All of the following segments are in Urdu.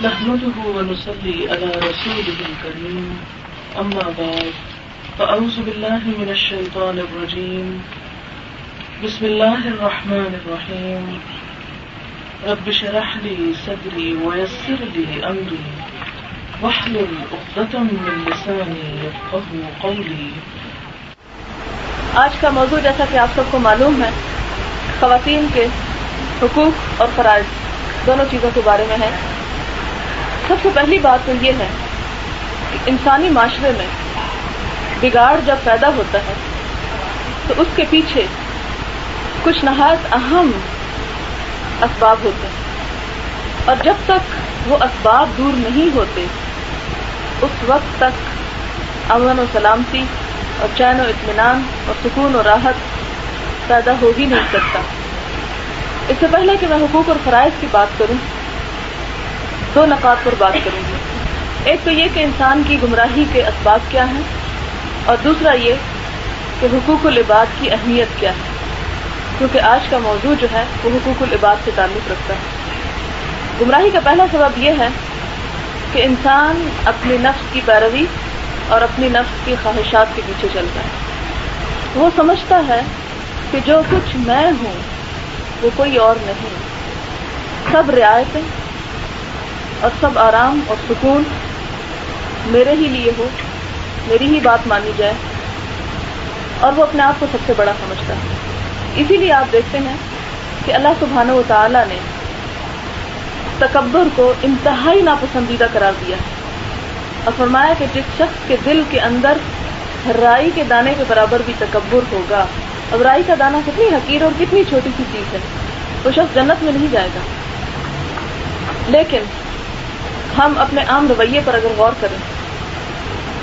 نحمده ونصلي على رسوله الكريم أما بعد فأعوذ بالله من الشيطان الرجيم بسم الله الرحمن الرحيم رب اشرح لي صدري ويسر لي أمري واحلل عقدة من لساني يفقهوا قولي. آج کا موضوع جیسا کہ آپ سب کو معلوم ہے خواتین کے حقوق اور فرائض دونوں چیزوں کے بارے میں ہے. سب سے پہلی بات تو یہ ہے کہ انسانی معاشرے میں بگاڑ جب پیدا ہوتا ہے تو اس کے پیچھے کچھ نہایت اہم اسباب ہوتے ہیں، اور جب تک وہ اسباب دور نہیں ہوتے اس وقت تک امن و سلامتی اور چین و اطمینان اور سکون و راحت پیدا ہو ہی نہیں سکتا. اس سے پہلے کہ میں حقوق اور فرائض کی بات کروں، دو نکات پر بات کروں گی. ایک تو یہ کہ انسان کی گمراہی کے اسباب کیا ہیں، اور دوسرا یہ کہ حقوق العباد کی اہمیت کیا ہے، کیونکہ آج کا موضوع جو ہے وہ حقوق العباد سے تعلق رکھتا ہے. گمراہی کا پہلا سبب یہ ہے کہ انسان اپنی نفس کی پیروی اور اپنی نفس کی خواہشات کے پیچھے چلتا ہے. وہ سمجھتا ہے کہ جو کچھ میں ہوں وہ کوئی اور نہیں، سب رعایتیں اور سب آرام اور سکون میرے ہی لیے ہو، میری ہی بات مانی جائے، اور وہ اپنے آپ کو سب سے بڑا سمجھتا ہے. اسی لیے آپ دیکھتے ہیں کہ اللہ سبحانہ و تعالی نے تکبر کو انتہائی ناپسندیدہ قرار دیا ہے اور فرمایا کہ جس شخص کے دل کے اندر رائی کے دانے کے برابر بھی تکبر ہوگا. اب رائی کا دانہ کتنی حقیر اور کتنی چھوٹی سی چیز ہے، وہ شخص جنت میں نہیں جائے گا. لیکن ہم اپنے عام رویے پر اگر غور کریں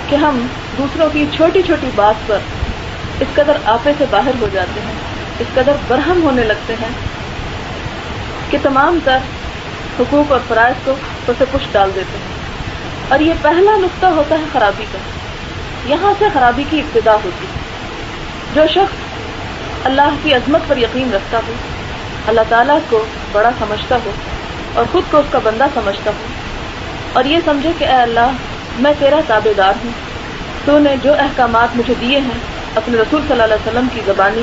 کہ ہم دوسروں کی چھوٹی چھوٹی بات پر اس قدر آپے سے باہر ہو جاتے ہیں، اس قدر برہم ہونے لگتے ہیں کہ تمام تر حقوق اور فرائض کو اسے پش ڈال دیتے ہیں. اور یہ پہلا نقطہ ہوتا ہے خرابی کا. یہاں سے خرابی کی ابتدا ہوتی ہے. جو شخص اللہ کی عظمت پر یقین رکھتا ہو، اللہ تعالیٰ کو بڑا سمجھتا ہو اور خود کو اس کا بندہ سمجھتا ہو، اور یہ سمجھے کہ اے اللہ میں تیرا تابع دار ہوں، تو نے جو احکامات مجھے دیے ہیں اپنے رسول صلی اللہ علیہ وسلم کی زبانی،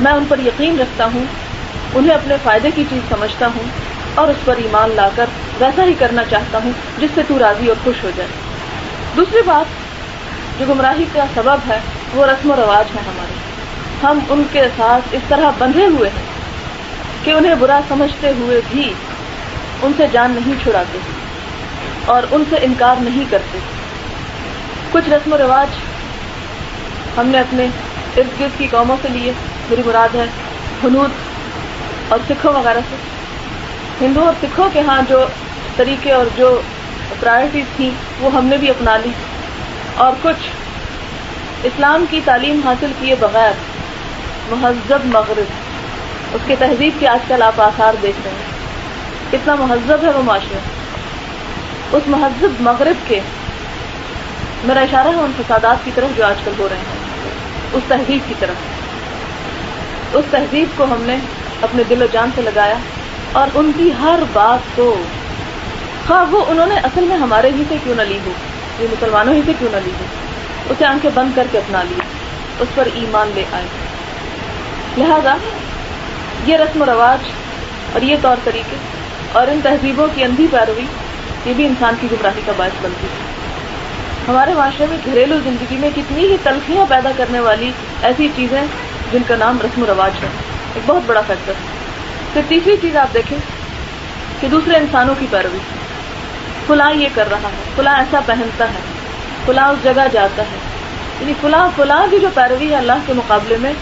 میں ان پر یقین رکھتا ہوں، انہیں اپنے فائدے کی چیز سمجھتا ہوں اور اس پر ایمان لا کر ویسا ہی کرنا چاہتا ہوں جس سے تو راضی اور خوش ہو جائے. دوسری بات جو گمراہی کا سبب ہے وہ رسم و رواج ہے ہمارے. ہم ان کے ساتھ اس طرح بندھے ہوئے ہیں کہ انہیں برا سمجھتے ہوئے بھی ان سے جان نہیں چھڑاتے اور ان سے انکار نہیں کرتے. کچھ رسم و رواج ہم نے اپنے ارد گرد کی قوموں سے لیے، میری مراد ہے ہنود اور سکھوں وغیرہ سے. ہندوؤں اور سکھوں کے ہاں جو طریقے اور جو پرائرٹیز تھیں وہ ہم نے بھی اپنا لی، اور کچھ اسلام کی تعلیم حاصل کیے بغیر مہذب مغرب، اس کے تہذیب کے آج کل آپ آثار دیکھ رہے ہیں، کتنا مہذب ہے وہ معاشرہ. اس مہذب مغرب کے میرا اشارہ ہے ان فسادات کی طرف جو آج کل ہو رہے ہیں، اس تہذیب کی طرف. اس تہذیب کو ہم نے اپنے دل و جان سے لگایا اور ان کی ہر بات کو، خواہ وہ انہوں نے اصل میں ہمارے ہی سے کیوں نہ لی ہو، یہ مسلمانوں ہی سے کیوں نہ لی ہو، اسے آنکھیں بند کر کے اپنا لی، اس پر ایمان لے آئے. لہذا یہ رسم و رواج اور یہ طور طریقے اور ان تہذیبوں کی اندھی پیروی یہ بھی انسان کی گمراہی کا باعث بنتی ہے. ہمارے معاشرے میں گھریلو زندگی میں کتنی ہی تلخیاں پیدا کرنے والی ایسی چیزیں جن کا نام رسم و رواج ہے، ایک بہت بڑا فیکٹر ہے. پھر تیسری چیز آپ دیکھیں کہ دوسرے انسانوں کی پیروی. فلاں یہ کر رہا ہے، فلاں ایسا پہنتا ہے، فلاں اس جگہ جاتا ہے، یعنی فلاں کی جو پیروی ہے اللہ کے مقابلے میں،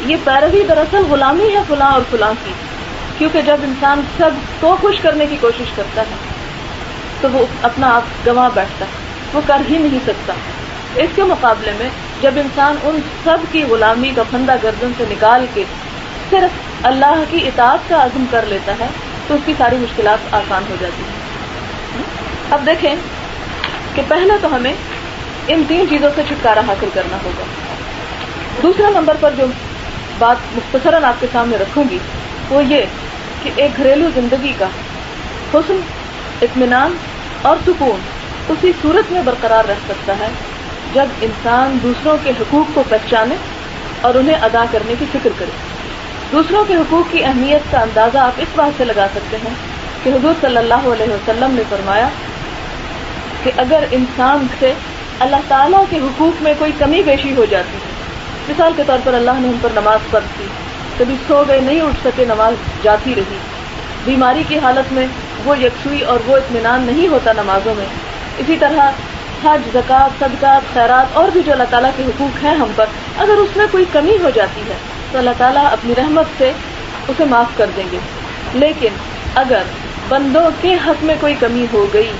یہ پیروی دراصل غلامی ہے فلاں اور فلاں کی. کیونکہ جب انسان سب کو خوش کرنے کی کوشش کرتا ہے تو وہ اپنا آپ گنوا بیٹھتا ہے، وہ کر ہی نہیں سکتا. اس کے مقابلے میں جب انسان ان سب کی غلامی کا پھندا گردن سے نکال کے صرف اللہ کی اطاعت کا عزم کر لیتا ہے تو اس کی ساری مشکلات آسان ہو جاتی ہیں. اب دیکھیں کہ پہلے تو ہمیں ان تین چیزوں سے چھٹکارا حاصل کرنا ہوگا. دوسرا نمبر پر جو بات مختصراً آپ کے سامنے رکھوں گی وہ یہ کہ ایک گھریلو زندگی کا حسن اطمینان اور سکون اسی صورت میں برقرار رہ سکتا ہے جب انسان دوسروں کے حقوق کو پہچانے اور انہیں ادا کرنے کی فکر کرے. دوسروں کے حقوق کی اہمیت کا اندازہ آپ اس بات سے لگا سکتے ہیں کہ حضور صلی اللہ علیہ وسلم نے فرمایا کہ اگر انسان سے اللہ تعالیٰ کے حقوق میں کوئی کمی بیشی ہو جاتی ہے، مثال کے طور پر اللہ نے ہم پر نماز فرض کی، کبھی سو گئے نہیں اٹھ سکے، نماز جاتی رہی، بیماری کی حالت میں وہ یکسوئی اور وہ اطمینان نہیں ہوتا نمازوں میں، اسی طرح حج، زکوٰۃ، صدقات، خیرات اور بھی جو اللہ تعالیٰ کے حقوق ہیں ہم پر، اگر اس میں کوئی کمی ہو جاتی ہے تو اللہ تعالیٰ اپنی رحمت سے اسے معاف کر دیں گے. لیکن اگر بندوں کے حق میں کوئی کمی ہو گئی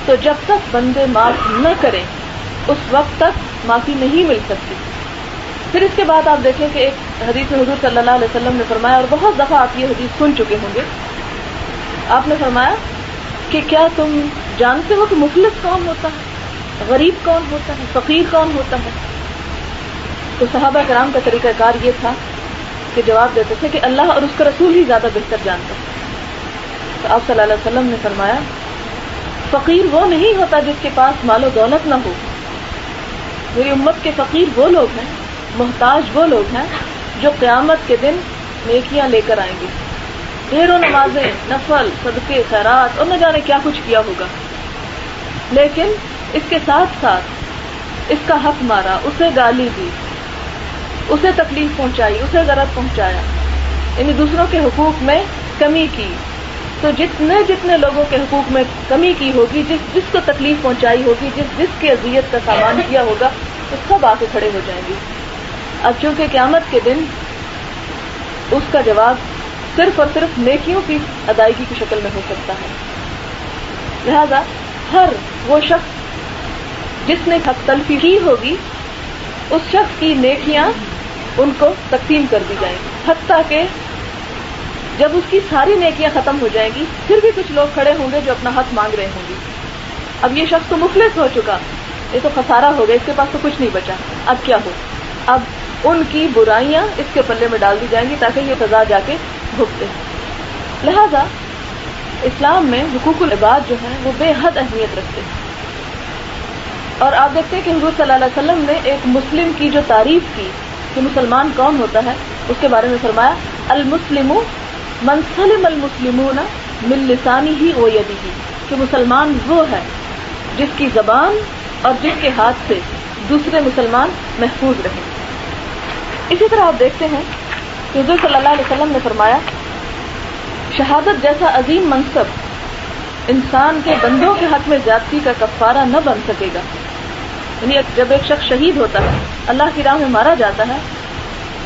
تو جب تک بندے معاف نہ کریں اس وقت تک معافی نہیں مل سکتی. پھر اس کے بعد آپ دیکھیں کہ ایک حدیث میں حضور صلی اللہ علیہ وسلم نے فرمایا، اور بہت دفعہ آپ یہ حدیث سن چکے ہوں گے، آپ نے فرمایا کہ کیا تم جانتے ہو کہ مفلس کون ہوتا ہے، غریب کون ہوتا ہے، فقیر کون ہوتا ہے؟ تو صحابہ کرام کا طریقہ کار یہ تھا کہ جواب دیتے تھے کہ اللہ اور اس کا رسول ہی زیادہ بہتر جانتا ہے. تو آپ صلی اللہ علیہ وسلم نے فرمایا فقیر وہ نہیں ہوتا جس کے پاس مال و دولت نہ ہو. میری امت کے فقیر وہ لوگ ہیں، محتاج وہ لوگ ہیں جو قیامت کے دن نیکیاں لے کر آئیں گے، ڈھیروں نمازیں، نفل، صدقے، خیرات اور نہ جانے کیا کچھ کیا ہوگا، لیکن اس کے ساتھ ساتھ اس کا حق مارا، اسے گالی دی، اسے تکلیف پہنچائی، اسے ضرر پہنچایا، یعنی دوسروں کے حقوق میں کمی کی. تو جتنے لوگوں کے حقوق میں کمی کی ہوگی، جس کو تکلیف پہنچائی ہوگی، جس کی اذیت کا سامان کیا ہوگا، تو سب آ کے کھڑے ہو جائیں گے. اب چونکہ قیامت کے دن اس کا جواب صرف اور صرف نیکیوں کی ادائیگی کی شکل میں ہو سکتا ہے، لہذا ہر وہ شخص جس نے حق تلفی کی ہوگی اس شخص کی نیکیاں ان کو تقسیم کر دی جائیں گی، حتیٰ کہ جب اس کی ساری نیکیاں ختم ہو جائیں گی پھر بھی کچھ لوگ کھڑے ہوں گے جو اپنا حق مانگ رہے ہوں گے. اب یہ شخص تو مفلس ہو چکا، یہ تو خسارہ ہو گیا، اس کے پاس تو کچھ نہیں بچا، اب کیا ہو؟ اب ان کی برائیاں اس کے پلے میں ڈال دی جائیں گی تاکہ یہ سزا جا کے بھگتے. لہذا اسلام میں حقوق العباد جو ہیں وہ بے حد اہمیت رکھتے ہیں. اور آپ دیکھتے ہیں کہ حضور صلی اللہ علیہ وسلم نے ایک مسلم کی جو تعریف کی کہ مسلمان کون ہوتا ہے، اس کے بارے میں فرمایا المسلم من سلم المسلمون من لسانه ويده، کہ مسلمان وہ ہے جس کی زبان اور جس کے ہاتھ سے دوسرے مسلمان محفوظ رہیں. اسی طرح آپ دیکھتے ہیں کہ حضور صلی اللہ علیہ وسلم نے فرمایا شہادت جیسا عظیم منصب انسان کے بندوں کے حق میں زیادتی کا کفارہ نہ بن سکے گا. یعنی جب ایک شخص شہید ہوتا ہے، اللہ کی راہ میں مارا جاتا ہے،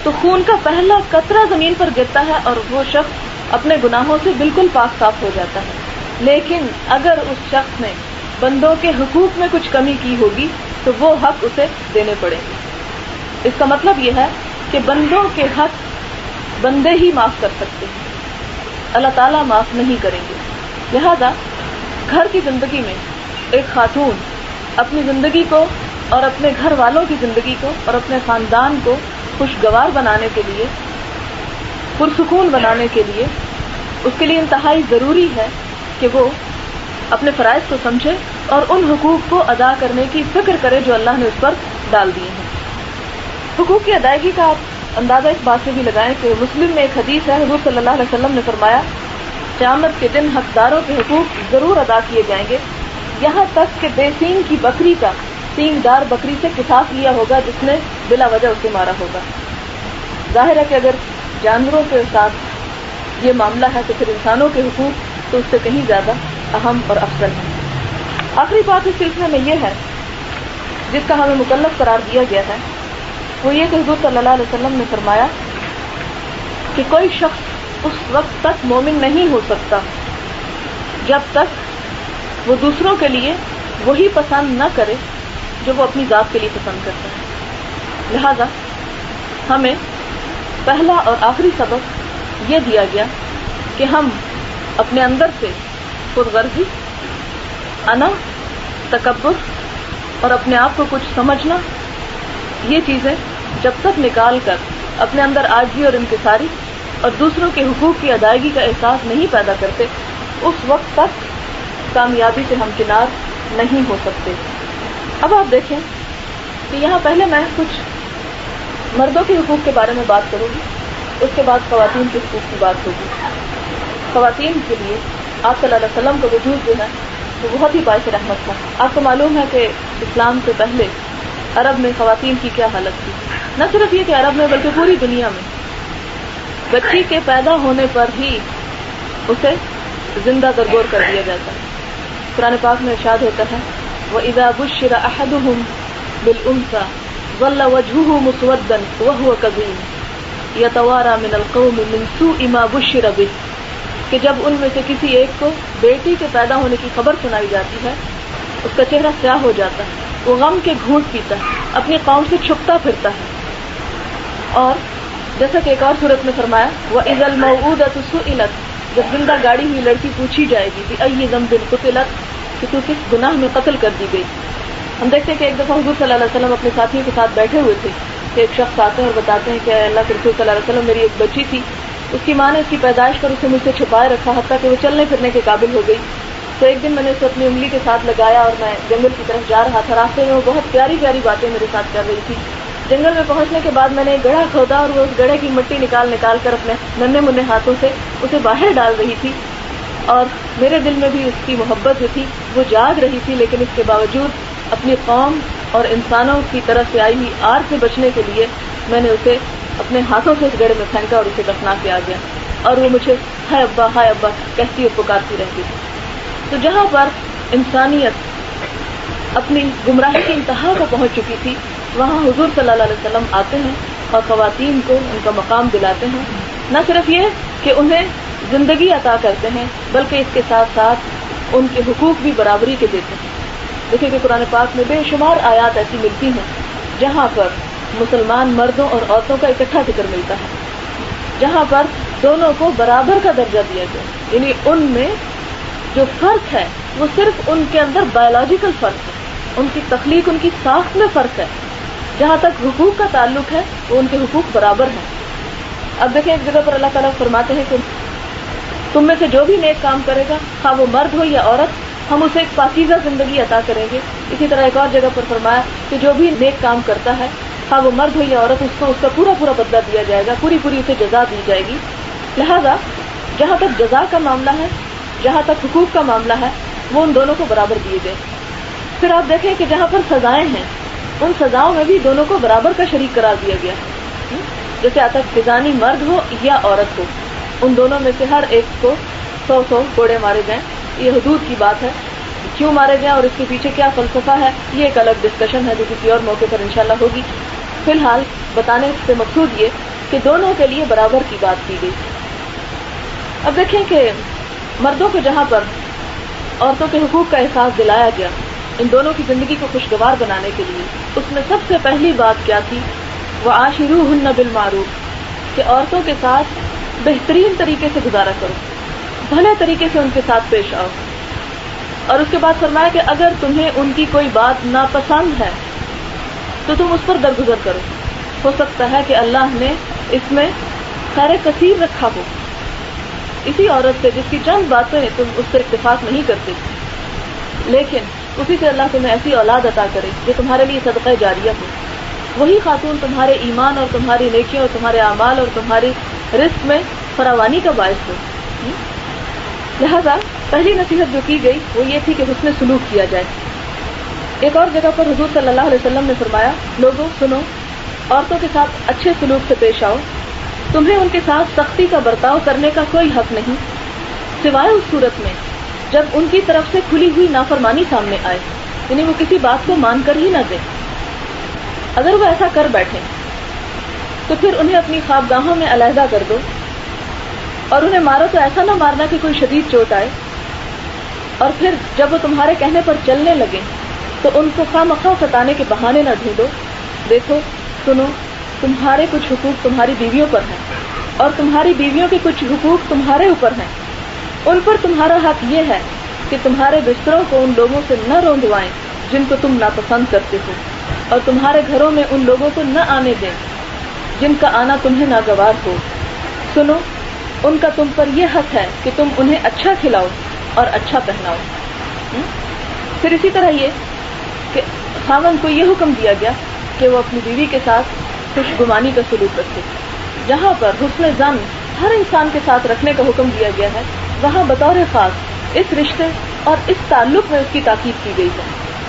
تو خون کا پہلا قطرہ زمین پر گرتا ہے اور وہ شخص اپنے گناہوں سے بالکل پاک صاف ہو جاتا ہے. لیکن اگر اس شخص نے بندوں کے حقوق میں کچھ کمی کی ہوگی تو وہ حق اسے دینے پڑیں گے. اس کا مطلب یہ ہے کہ بندوں کے حق بندے ہی معاف کر سکتے ہیں، اللہ تعالیٰ معاف نہیں کریں گے. لہذا گھر کی زندگی میں ایک خاتون اپنی زندگی کو اور اپنے گھر والوں کی زندگی کو اور اپنے خاندان کو خوشگوار بنانے کے لیے، پرسکون بنانے کے لیے، اس کے لیے انتہائی ضروری ہے کہ وہ اپنے فرائض کو سمجھے اور ان حقوق کو ادا کرنے کی فکر کرے جو اللہ نے اس پر ڈال دیے ہیں. حقوق کی ادائیگی کا آپ اندازہ اس بات سے بھی لگائیں کہ مسلم میں ایک حدیث ہے، حضور صلی اللہ علیہ وسلم نے فرمایا قیامت کے دن حقداروں کے حقوق ضرور ادا کیے جائیں گے، یہاں تک کہ بے سینگ کی بکری کا سینگ دار بکری سے قصاص لیا ہوگا جس نے بلا وجہ اسے مارا ہوگا. ظاہر ہے کہ اگر جانوروں کے ساتھ یہ معاملہ ہے تو پھر انسانوں کے حقوق تو اس سے کہیں زیادہ اہم اور افضل ہیں. آخری بات اس سلسلے میں یہ ہے جس کا ہمیں مکلف قرار دیا گیا ہے، وہ یہ کہ حضور صلی اللہ علیہ وسلم نے فرمایا کہ کوئی شخص اس وقت تک مومن نہیں ہو سکتا جب تک وہ دوسروں کے لیے وہی پسند نہ کرے جو وہ اپنی ذات کے لیے پسند کرتا ہے. لہذا ہمیں پہلا اور آخری سبق یہ دیا گیا کہ ہم اپنے اندر سے خود غرضی، انا، تکبر اور اپنے آپ کو کچھ سمجھنا، یہ چیزیں جب تک نکال کر اپنے اندر عاجزی اور انکساری اور دوسروں کے حقوق کی ادائیگی کا احساس نہیں پیدا کرتے، اس وقت تک کامیابی سے ہمکنار نہیں ہو سکتے۔ اب آپ دیکھیں کہ یہاں پہلے میں کچھ مردوں کے حقوق کے بارے میں بات کروں گی، اس کے بعد خواتین کے حقوق کی بات ہوگی۔ خواتین کے لیے آپ صلی اللہ علیہ وسلم کا وجود جو ہے وہ بہت ہی باعث رحمت تھا۔ آپ کو معلوم ہے کہ اسلام سے پہلے عرب میں خواتین کی کیا حالت تھی، نہ صرف یہ کہ عرب میں بلکہ پوری دنیا میں بچی کے پیدا ہونے پر ہی اسے زندہ درگور کر دیا جاتا ہے۔ قرآن پاک میں ارشاد ہوتا ہے وَإِذَا بُشِّرَ أَحَدُهُمْ بِالْأُنثَىٰ ظَلَّ وَجْهُهُ مُسْوَدًّا وَهُوَ كَظِيمٌ يَتَوَارَىٰ مِنَ الْقَوْمِ مِنْ سُوءِ مَا بُشِّرَ بِهِ، کہ جب ان میں سے کسی ایک کو بیٹی کے پیدا ہونے کی خبر سنائی جاتی ہے اس کا چہرہ سیاہ ہو جاتا ہے، وہ غم کے گھونٹ پیتا ہے، اپنی قوم سے چھپتا پھرتا ہے۔ اور جیسا کہ ایک اور صورت میں فرمایا وَإِذَا الْمَوْءُودَةُ سُئِلَتْ، جب زندہ گاڑی ہوئی لڑکی پوچھی جائے گی بِأَيِّ ذَنبٍ قُتِلَتْ، کہ تو کس گناہ میں قتل کر دی گئی۔ ہم دیکھتے ہیں کہ ایک دفعہ حضور صلی اللہ علیہ وسلم اپنے ساتھیوں کے ساتھ بیٹھے ہوئے تھے کہ ایک شخص آتے ہیں اور بتاتے ہیں کہ اللہ کے رسول صلی اللہ علیہ وسلم میری ایک بچی تھی، اس کی ماں نے اس کی پیدائش پر اسے مجھ سے چھپائے رکھا حتیٰ کہ وہ چلنے پھرنے کے قابل ہو گئی۔ تو ایک دن میں نے اسے اپنی انگلی کے ساتھ لگایا اور میں جنگل کی طرف جا رہا تھا، راستے میں وہ بہت پیاری پیاری باتیں میرے ساتھ کر رہی تھی۔ جنگل میں پہنچنے کے بعد میں نے ایک گڑھا کھودا اور وہ اس گڑھے کی مٹی نکال کر اپنے ننھے منھے ہاتھوں سے اسے باہر ڈال رہی تھی، اور میرے دل میں بھی اس کی محبت جو تھی وہ جاگ رہی تھی، لیکن اس کے باوجود اپنی قوم اور انسانوں کی طرف سے آئی ہوئی آر سے بچنے کے لیے میں نے اسے اپنے ہاتھوں سے اس گڑھے میں پھینکا اور اسے دفنا کے آ گیا، اور وہ مجھے ہائے ابا کہتی اور پکارتی رہتی تھی۔ تو جہاں پر انسانیت اپنی گمراہی کی انتہا کو پہنچ چکی تھی، وہاں حضور صلی اللہ علیہ وسلم آتے ہیں اور خواتین کو ان کا مقام دلاتے ہیں۔ نہ صرف یہ کہ انہیں زندگی عطا کرتے ہیں بلکہ اس کے ساتھ ساتھ ان کے حقوق بھی برابری کے دیتے ہیں۔ دیکھیں کہ قرآن پاک میں بے شمار آیات ایسی ملتی ہیں جہاں پر مسلمان مردوں اور عورتوں کا اکٹھا ذکر ملتا ہے، جہاں پر دونوں کو برابر کا درجہ دیا گیا، یعنی ان میں جو فرق ہے وہ صرف ان کے اندر بایولوجیکل فرق ہے، ان کی تخلیق، ان کی ساخت میں فرق ہے۔ جہاں تک حقوق کا تعلق ہے وہ ان کے حقوق برابر ہیں۔ اب دیکھیں ایک جگہ پر اللہ تعالیٰ فرماتے ہیں کہ تم میں سے جو بھی نیک کام کرے گا، خواہ وہ مرد ہو یا عورت، ہم اسے ایک پاکیزہ زندگی عطا کریں گے۔ اسی طرح ایک اور جگہ پر فرمایا کہ جو بھی نیک کام کرتا ہے، خواہ وہ مرد ہو یا عورت، اس کو اس کا پورا بدلہ دیا جائے گا، پوری اسے جزا دی جائے گی۔ لہذا جہاں تک جزا کا معاملہ ہے، جہاں تک حقوق کا معاملہ ہے، وہ ان دونوں کو برابر دیے گئے۔ پھر آپ دیکھیں کہ جہاں پر سزائیں ہیں، ان سزاؤں میں بھی دونوں کو برابر کا شریک قرار دیا گیا، جیسے آتا ہے زانی مرد ہو یا عورت ہو، ان دونوں میں سے ہر ایک کو 100 کوڑے مارے جائیں۔ یہ حدود کی بات ہے، کیوں مارے جائیں اور اس کے پیچھے کیا فلسفہ ہے یہ ایک الگ ڈسکشن ہے جو کسی اور موقع پر انشاءاللہ ہوگی۔ فی الحال بتانے سے مقصود یہ کہ دونوں کے لیے برابر کی بات کی گئی۔ اب دیکھیں کہ مردوں کو جہاں پر عورتوں کے حقوق کا احساس دلایا گیا ان دونوں کی زندگی کو خوشگوار بنانے کے لیے، اس میں سب سے پہلی بات کیا تھی؟ وَعَاشِرُوهُنَّ بِالْمَعْرُوفِ، کہ عورتوں کے ساتھ بہترین طریقے سے گزارا کرو، بھلے طریقے سے ان کے ساتھ پیش آؤ۔ اور اس کے بعد فرمایا کہ اگر تمہیں ان کی کوئی بات ناپسند ہے تو تم اس پر درگزر کرو، ہو سکتا ہے کہ اللہ نے اس میں خیر کثیر رکھا ہو۔ اسی عورت سے جس کی چند باتیں تم اس سے اتفاق نہیں کرتے، لیکن اسی سے اللہ تمہیں ایسی اولاد عطا کرے جو تمہارے لیے صدقہ جاریہ ہو، وہی خاتون تمہارے ایمان اور تمہاری نیکیوں اور تمہارے اعمال اور تمہاری رزق میں فراوانی کا باعث ہو۔ لہذا پہلی نصیحت جو کی گئی وہ یہ تھی کہ حسن سلوک کیا جائے۔ ایک اور جگہ پر حضور صلی اللہ علیہ وسلم نے فرمایا، لوگوں سنو، عورتوں کے ساتھ اچھے سلوک سے پیش آؤ، تمہیں ان کے ساتھ سختی کا برتاؤ کرنے کا کوئی حق نہیں، سوائے اس صورت میں جب ان کی طرف سے کھلی ہوئی نافرمانی سامنے آئے، یعنی وہ کسی بات کو مان کر ہی نہ دیں۔ اگر وہ ایسا کر بیٹھیں تو پھر انہیں اپنی خوابگاہوں میں علیحدہ کر دو، اور انہیں مارو تو ایسا نہ مارنا کہ کوئی شدید چوٹ آئے، اور پھر جب وہ تمہارے کہنے پر چلنے لگیں تو ان کو خواہ ستانے کے بہانے نہ ڈھونڈو۔ دیکھو سنو، تمہارے کچھ حقوق تمہاری بیویوں پر ہیں اور تمہاری بیویوں کے کچھ حقوق تمہارے اوپر ہیں۔ ان پر تمہارا حق یہ ہے کہ تمہارے بستروں کو ان لوگوں سے نہ روندوائیں جن کو تم ناپسند کرتے ہو، اور تمہارے گھروں میں ان لوگوں کو نہ آنے دیں جن کا آنا تمہیں ناگوار ہو۔ سنو، ان کا تم پر یہ حق ہے کہ تم انہیں اچھا کھلاؤ اور اچھا پہناؤ۔ پھر اسی طرح یہ کہ خاوند کو یہ حکم دیا گیا کہ وہ اپنی بیوی کے ساتھ خوشگمانی کا سلوک رکھے. جہاں پر حسن ظن ہر انسان کے ساتھ رکھنے کا حکم دیا گیا ہے، وہاں بطور خاص اس رشتے اور اس تعلق میں اس کی تاکید کی گئی ہے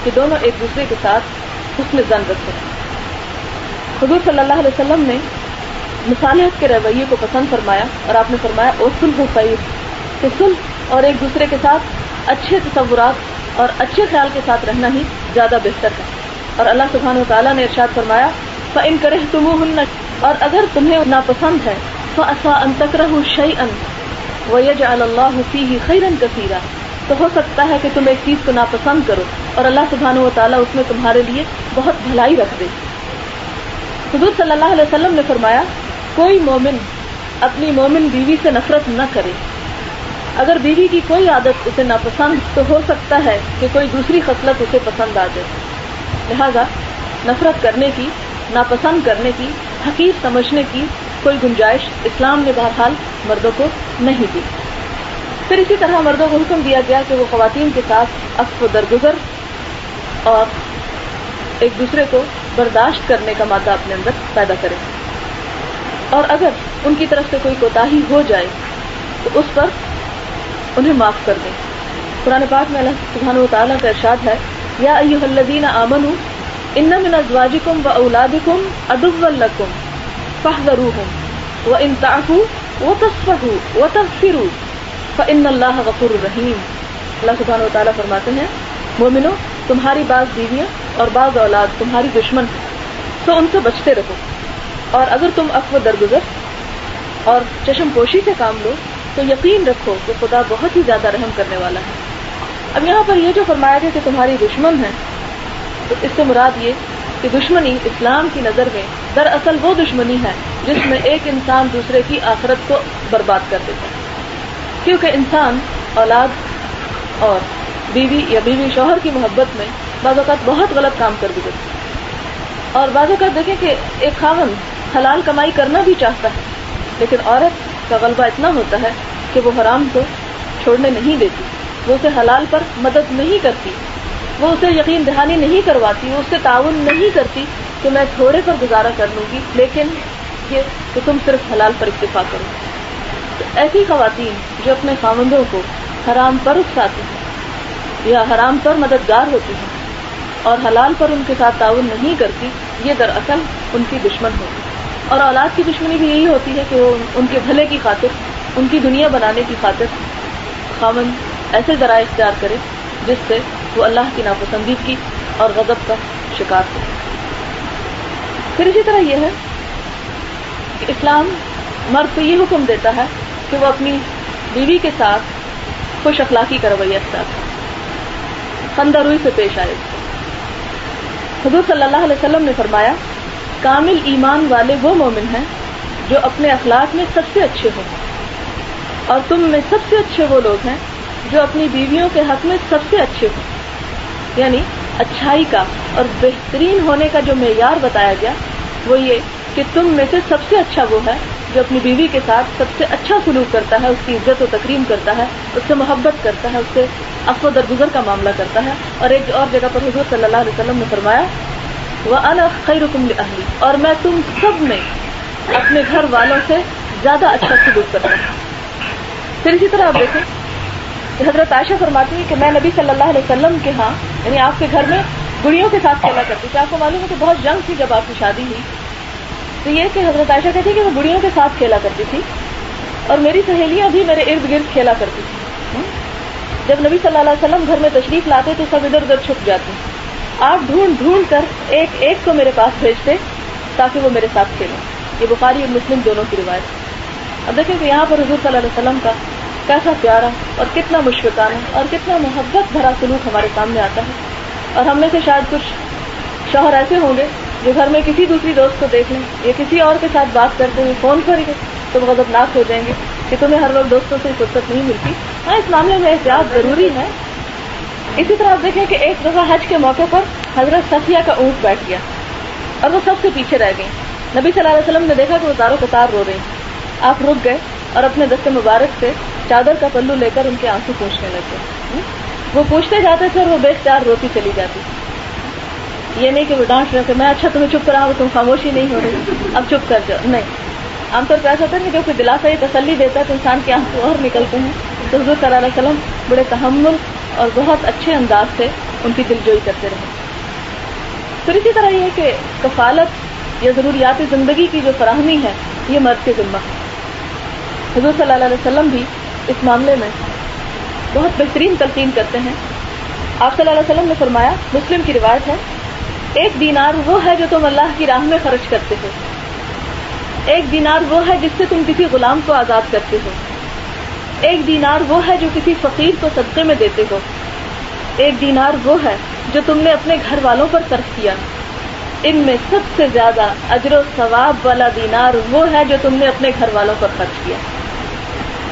کہ دونوں ایک دوسرے کے ساتھ حسن ظن رکھیں. حضور صلی اللہ علیہ وسلم نے مصالحت کے رویے کو پسند فرمایا اور آپ نے فرمایا او صلح خیر، کہ صلح اور ایک دوسرے کے ساتھ اچھے تصورات اور اچھے خیال کے ساتھ رہنا ہی زیادہ بہتر ہے. اور اللہ سبحانہ وتعالیٰ نے ارشاد فرمایا فَإِن كَرِهْتُمُوهُنَّ، اور اگر تمہیں ناپسند ہے فَعَسَىٰ أَن تَكْرَهُوا شَيْئًا وَيَجْعَلَ اللَّهُ فِيهِ خَيْرًا كَثِيرًا، تو ہو سکتا ہے کہ تم ایک چیز کو ناپسند کرو اور اللہ سبحانہ وتعالیٰ اس میں تمہارے لیے بہت بھلائی رکھ دے. حضور صلی اللہ علیہ وسلم نے فرمایا کوئی مومن اپنی مومن بیوی سے نفرت نہ کرے. اگر بیوی کی کوئی عادت اسے ناپسند تو ہو سکتا ہے کہ کوئی دوسری خصلت اسے پسند آ جائے. لہذا نفرت کرنے کی، ناپسند کرنے کی، حقیر سمجھنے کی کوئی گنجائش اسلام نے بہرحال مردوں کو نہیں دی. پھر اسی طرح مردوں کو حکم دیا گیا کہ وہ خواتین کے ساتھ عفو و درگزر اور ایک دوسرے کو برداشت کرنے کا مادہ اپنے اندر پیدا کریں، اور اگر ان کی طرف سے کوئی کوتاہی ہو جائے تو اس پر انہیں معاف کر دیں. قرآن پاک میں اللہ سبحانہ وتعالیٰ کا ارشاد ہے یا ایھا الذین آمنوا ان من ازواجکم واولادکم عدوا لکم فاحذروہم وان تعفوا وتصفحوا وتغفروا فان اللہ غفور رحیم. اللہ سبحانہ وتعالیٰ فرماتے ہیں مومنو، تمہاری بعض بیویاں اور بعض اولاد تمہاری دشمن ہیں، تو ان سے بچتے رہو، اور اگر تم عفو درگزر اور چشم پوشی سے کام لو تو یقین رکھو کہ خدا بہت ہی زیادہ رحم کرنے والا ہے. اب یہاں پر یہ جو فرمایا گیا کہ تمہاری دشمن ہے، تو اس سے مراد یہ کہ دشمنی اسلام کی نظر میں دراصل وہ دشمنی ہے جس میں ایک انسان دوسرے کی آخرت کو برباد کر دیتا ہے. کیونکہ انسان اولاد اور بیوی یا بیوی شوہر کی محبت میں بعض اوقات بہت غلط کام کر گزرتا ہے، اور بعض اوقات دیکھیں کہ ایک خاوند حلال کمائی کرنا بھی چاہتا ہے، لیکن عورت کا غلبہ اتنا ہوتا ہے کہ وہ حرام کو چھوڑنے نہیں دیتی، وہ اسے حلال پر مدد نہیں کرتی، وہ اسے یقین دہانی نہیں کرواتی، وہ اس سے تعاون نہیں کرتی کہ میں تھوڑے پر گزارا کر لوں گی لیکن یہ کہ تم صرف حلال پر اکتفا کرو. تو ایسی خواتین جو اپنے خاوندوں کو حرام پر اکساتی ہیں یا حرام پر مددگار ہوتی ہیں اور حلال پر ان کے ساتھ تعاون نہیں کرتی، یہ دراصل ان کی دشمن ہوتی ہے. اور اولاد کی دشمنی بھی یہی ہوتی ہے کہ وہ ان کے بھلے کی خاطر، ان کی دنیا بنانے کی خاطر خاوند ایسے ذرائع اختیار کرے جس سے وہ اللہ کی ناپسندیدگی اور غضب کا شکار ہو. پھر اسی طرح یہ ہے کہ اسلام مرد کو یہ حکم دیتا ہے کہ وہ اپنی بیوی کے ساتھ خوش اخلاقی کا رویہ اختیار کرے، خندہ روئی سے پیش آئے. حضور صلی اللہ علیہ وسلم نے فرمایا کامل ایمان والے وہ مومن ہیں جو اپنے اخلاق میں سب سے اچھے ہوں، اور تم میں سب سے اچھے وہ لوگ ہیں جو اپنی بیویوں کے حق میں سب سے اچھے ہوں. یعنی اچھائی کا اور بہترین ہونے کا جو معیار بتایا گیا وہ یہ کہ تم میں سے سب سے اچھا وہ ہے جو اپنی بیوی کے ساتھ سب سے اچھا سلوک کرتا ہے، اس کی عزت و تکریم کرتا ہے، اس سے محبت کرتا ہے، اس سے عفو درگزر کا معاملہ کرتا ہے. اور ایک اور جگہ پر حضور صلی اللہ علیہ وسلم نے فرمایا وَأَنَا خَيْرُكُمْ لِأَهْلِي، اور میں تم سب میں اپنے گھر والوں سے زیادہ اچھا سلوک کرتا ہوں. پھر اسی طرح آپ دیکھیں کہ حضرت عائشہ فرماتی ہے کہ میں نبی صلی اللہ علیہ وسلم کے ہاں یعنی آپ کے گھر میں گڑیوں کے ساتھ کھیلا کرتی تھی. آپ کو معلوم ہے کہ بہت جنگ تھی جب آپ کی شادی ہوئی، تو یہ کہ حضرت عائشہ کہتی کہ میں گڑیوں کے ساتھ کھیلا کرتی تھی اور میری سہیلیاں بھی میرے ارد گرد کھیلا کرتی تھی. جب نبی صلی اللہ علیہ وسلم گھر میں تشریف لاتے تو سب ادھر ادھر چھپ جاتے، آپ ڈھونڈ ڈھونڈ کر ایک ایک کو میرے پاس بھیجتے تاکہ وہ میرے ساتھ کھیلیں. یہ بخاری اور مسلم دونوں کی روایت. اب دیکھیں کہ یہاں پر حضور صلی اللہ علیہ وسلم کا کیسا پیارا اور کتنا مشفقانہ اور کتنا محبت بھرا سلوک ہمارے سامنے آتا ہے. اور ہم میں سے شاید کچھ شوہر ایسے ہوں گے جو گھر میں کسی دوسری دوست کو دیکھ لیں یا کسی اور کے ساتھ بات کرتے ہوئے فون پر ہی تو غضبناک ہو جائیں گے کہ تمہیں ہر وقت دوستوں سے فرصت نہیں ملتی. ہاں، اس معاملے میں احتیاط ضروری ہے. اسی طرح آپ دیکھیں کہ ایک دفعہ حج کے موقع پر حضرت صفیہ کا اونٹ بیٹھ گیا اور وہ سب سے پیچھے رہ گئی. نبی صلی اللہ علیہ وسلم نے دیکھا کہ وہ زاروں قطار رو رہی ہیں. آپ رک گئے اور اپنے دست مبارک سے چادر کا پلو لے کر ان کے آنسو پوچھنے لگ گئے. وہ پوچھتے جاتے تھے اور وہ بے اختیار روتی چلی جاتی. یہ نہیں کہ وہ ڈانٹ رہے کہ میں اچھا تمہیں چپ کراؤں تم خاموشی نہیں ہو رہی اب چپ کر جاؤ. نہیں, عام طور پہ ایسا ہوتا ہے کہ کوئی دلاسا یہ تسلی دیتا ہے تو انسان کے آنسو اور نکلتے ہیں. تو حضور صلی اللہ علیہ وسلم بڑے تحمل اور بہت اچھے انداز سے ان کی دلجوئی کرتے رہے. پھر اسی طرح یہ کہ کفالت یا ضروریات زندگی کی جو فراہمی ہے یہ مرد کے ذمہ ہے. حضور صلی اللہ علیہ وسلم بھی اس معاملے میں بہت بہترین تلقین کرتے ہیں. آپ صلی اللہ علیہ وسلم نے فرمایا, مسلم کی روایت ہے, 1 دینار وہ ہے جو تم اللہ کی راہ میں خرچ کرتے ہو, 1 دینار وہ ہے جس سے تم کسی غلام کو آزاد کرتے ہو, 1 دینار وہ ہے جو کسی فقیر کو صدقے میں دیتے ہو, 1 دینار وہ ہے جو تم نے اپنے گھر والوں پر صرف کیا. ان میں سب سے زیادہ اجر و ثواب والا دینار وہ ہے جو تم نے اپنے گھر والوں پر خرچ کیا.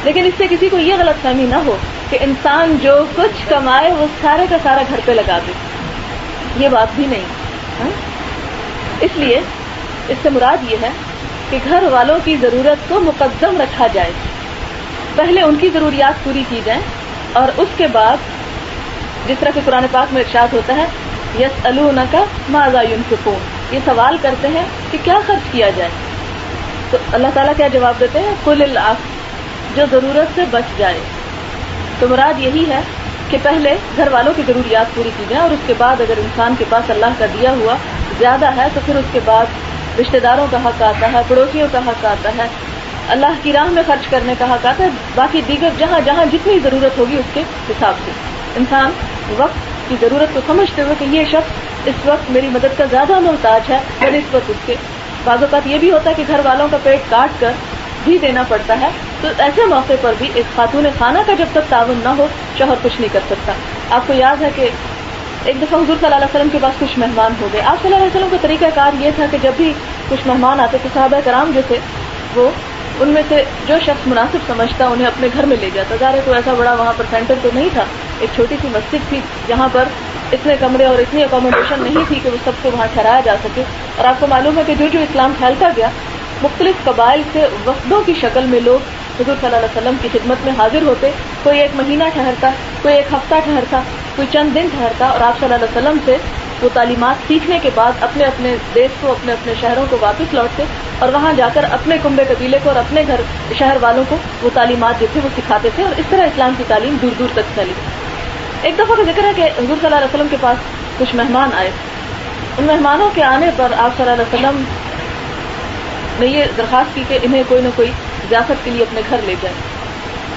لیکن اس سے کسی کو یہ غلط فہمی نہ ہو کہ انسان جو کچھ کمائے وہ سارے کا سارا گھر پہ لگا دے, یہ بات بھی نہیں. اس لیے اس سے مراد یہ ہے کہ گھر والوں کی ضرورت کو مقدم رکھا جائے, پہلے ان کی ضروریات پوری کی جائیں اور اس کے بعد جس طرح کہ قرآن پاک میں ارشاد ہوتا ہے یسألونک ماذا ينفقون, یہ سوال کرتے ہیں کہ کیا خرچ کیا جائے. تو اللہ تعالیٰ کیا جواب دیتے ہیں, قل العفو, جو ضرورت سے بچ جائے. تو مراد یہی ہے کہ پہلے گھر والوں کی ضروریات پوری کی جائیں اور اس کے بعد اگر انسان کے پاس اللہ کا دیا ہوا زیادہ ہے تو پھر اس کے بعد رشتہ داروں کا حق آتا ہے, پڑوسیوں کا حق آتا ہے, اللہ کی راہ میں خرچ کرنے کا حق آتا ہے, باقی دیگر جہاں جہاں جتنی ضرورت ہوگی اس کے حساب سے. انسان وقت کی ضرورت کو سمجھتے ہوئے کہ یہ شخص اس وقت میری مدد کا زیادہ محتاج ہے اور اس وقت اس کے بعض اوقات یہ بھی ہوتا ہے کہ گھر والوں کا پیٹ کاٹ کر بھی دینا پڑتا ہے, تو ایسے موقع پر بھی ایک خاتون خانہ کا جب تک تعاون نہ ہو شوہر کچھ نہیں کر سکتا. آپ کو یاد ہے کہ ایک دفعہ حضور صلی اللہ علیہ وسلم کے پاس کچھ مہمان ہو گئے. آپ صلی اللہ علیہ وسلم کا طریقہ کار یہ تھا کہ جب بھی کچھ مہمان آتے تو صحابہ کرام جو تھے وہ ان میں سے جو شخص مناسب سمجھتا انہیں اپنے گھر میں لے جاتا. ظاہر ہے کوئی ایسا بڑا وہاں پر سینٹر تو نہیں تھا, ایک چھوٹی سی مسجد تھی جہاں پر اتنے کمرے اور اتنی اکوموڈیشن نہیں تھی کہ وہ سب کو وہاں ٹھہرایا جا سکے. اور آپ کو معلوم ہے کہ جو اسلام پھیلتا گیا مختلف قبائل سے وفدوں کی شکل میں لوگ حضور صلی اللہ علیہ وسلم کی خدمت میں حاضر ہوتے. کوئی 1 مہینہ ٹھہرتا, کوئی 1 ہفتہ ٹھہرتا, کوئی چند دن ٹھہرتا, اور آپ صلی اللہ علیہ وسلم سے وہ تعلیمات سیکھنے کے بعد اپنے اپنے دیش کو, اپنے اپنے شہروں کو واپس لوٹتے اور وہاں جا کر اپنے کنبے قبیلے کو اور اپنے گھر شہر والوں کو وہ تعلیمات جو تھے وہ سکھاتے تھے, اور اس طرح اسلام کی تعلیم دور دور تک پھیلی. ایک دفعہ کا ذکر ہے کہ حضور صلی اللہ علیہ وسلم کے پاس کچھ مہمان آئے. ان مہمانوں کے آنے پر آپ صلی اللہ علیہ وسلم نے یہ درخواست کی کہ انہیں کوئی نہ کوئی ضیافت کے لیے اپنے گھر لے جائے.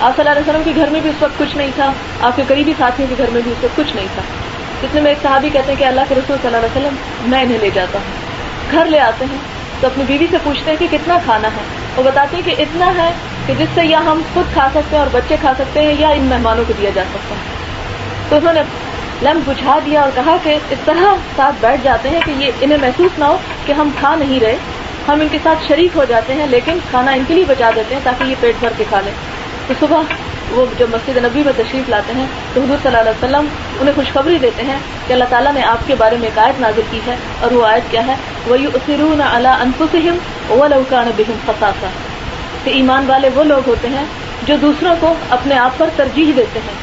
آپ صلی اللہ علیہ وسلم کے گھر میں بھی اس وقت کچھ نہیں تھا, آپ کے قریبی ساتھیوں کے گھر میں بھی اس وقت کچھ نہیں تھا. جتنے میں ایک صحابی کہتے ہیں کہ اللہ کے رسول صلی اللہ علیہ وسلم میں انہیں لے جاتا ہوں. گھر لے آتے ہیں تو اپنی بیوی سے پوچھتے ہیں کہ کتنا کھانا ہے. وہ بتاتے ہیں کہ اتنا ہے کہ جس سے یا ہم خود کھا سکتے ہیں اور بچے کھا سکتے ہیں یا ان مہمانوں کو دیا جا سکتا ہے. تو انہوں نے لیمپ بجھا دیا اور کہا کہ اس طرح ساتھ بیٹھ جاتے ہیں کہ یہ انہیں محسوس نہ ہو کہ ہم کھا نہیں رہے, ہم ان کے ساتھ شریک ہو جاتے ہیں لیکن کھانا ان کے لیے بچا دیتے ہیں تاکہ یہ پیٹ بھر کے کھا لیں. تو صبح وہ جب مسجد نبی میں تشریف لاتے ہیں تو حضور صلی اللہ علیہ وسلم انہیں خوشخبری دیتے ہیں کہ اللہ تعالیٰ نے آپ کے بارے میں ایک آیت نازل کی ہے, اور وہ آیت کیا ہے, وَيُؤْثِرُونَ عَلَىٰ أَنفُسِهِمْ وَلَوْ كَانَ بِهِمْ خَصَاصَةٌ, کہ ایمان والے وہ لوگ ہوتے ہیں جو دوسروں کو اپنے آپ پر ترجیح دیتے ہیں.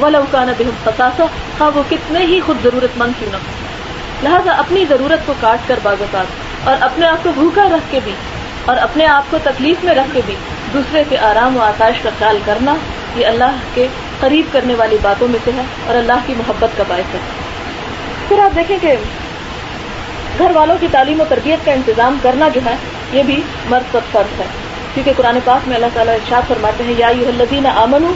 وَلَوْ كَانَ بِهِمْ خَصَاصَةٌ, خواہ وہ کتنے ہی خود ضرورت مند کیوں نہ ہو. لہذا اپنی ضرورت کو کاٹ کر بعض اوقات اور اپنے آپ کو بھوکا رکھ کے بھی اور اپنے آپ کو تکلیف میں رکھ کے بھی دوسرے کے آرام و آسائش کا خیال کرنا, یہ اللہ کے قریب کرنے والی باتوں میں سے ہے اور اللہ کی محبت کا باعث ہے. پھر آپ دیکھیں کہ گھر والوں کی تعلیم و تربیت کا انتظام کرنا جو ہے یہ بھی مرد پر فرض ہے, کیونکہ قرآن پاک میں اللہ تعالیٰ ارشاد فرماتے ہیں یا ایھا الذین آمنوا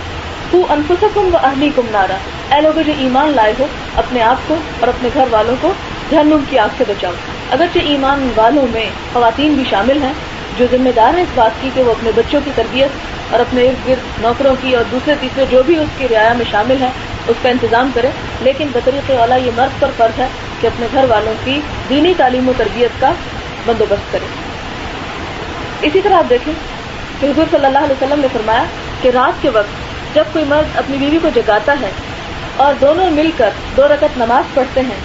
قوا انفسکم واہلیکم نارا, اے لوگوں جو ایمان لائے ہو اپنے آپ کو اور اپنے گھر والوں کو جہنم کی آگ سے بچاؤ. اگرچہ ایمان والوں میں خواتین بھی شامل ہیں جو ذمہ دار ہیں اس بات کی کہ وہ اپنے بچوں کی تربیت اور اپنے ارد گرد نوکروں کی اور دوسرے تیسرے جو بھی اس کی رعایا میں شامل ہیں اس کا انتظام کریں, لیکن بطریق اعلیٰ یہ مرد پر فرض ہے کہ اپنے گھر والوں کی دینی تعلیم و تربیت کا بندوبست کریں. اسی طرح آپ دیکھیں کہ حضور صلی اللہ علیہ وسلم نے فرمایا کہ رات کے وقت جب کوئی مرد اپنی بیوی کو جگاتا ہے اور دونوں مل کر 2 رکعت نماز پڑھتے ہیں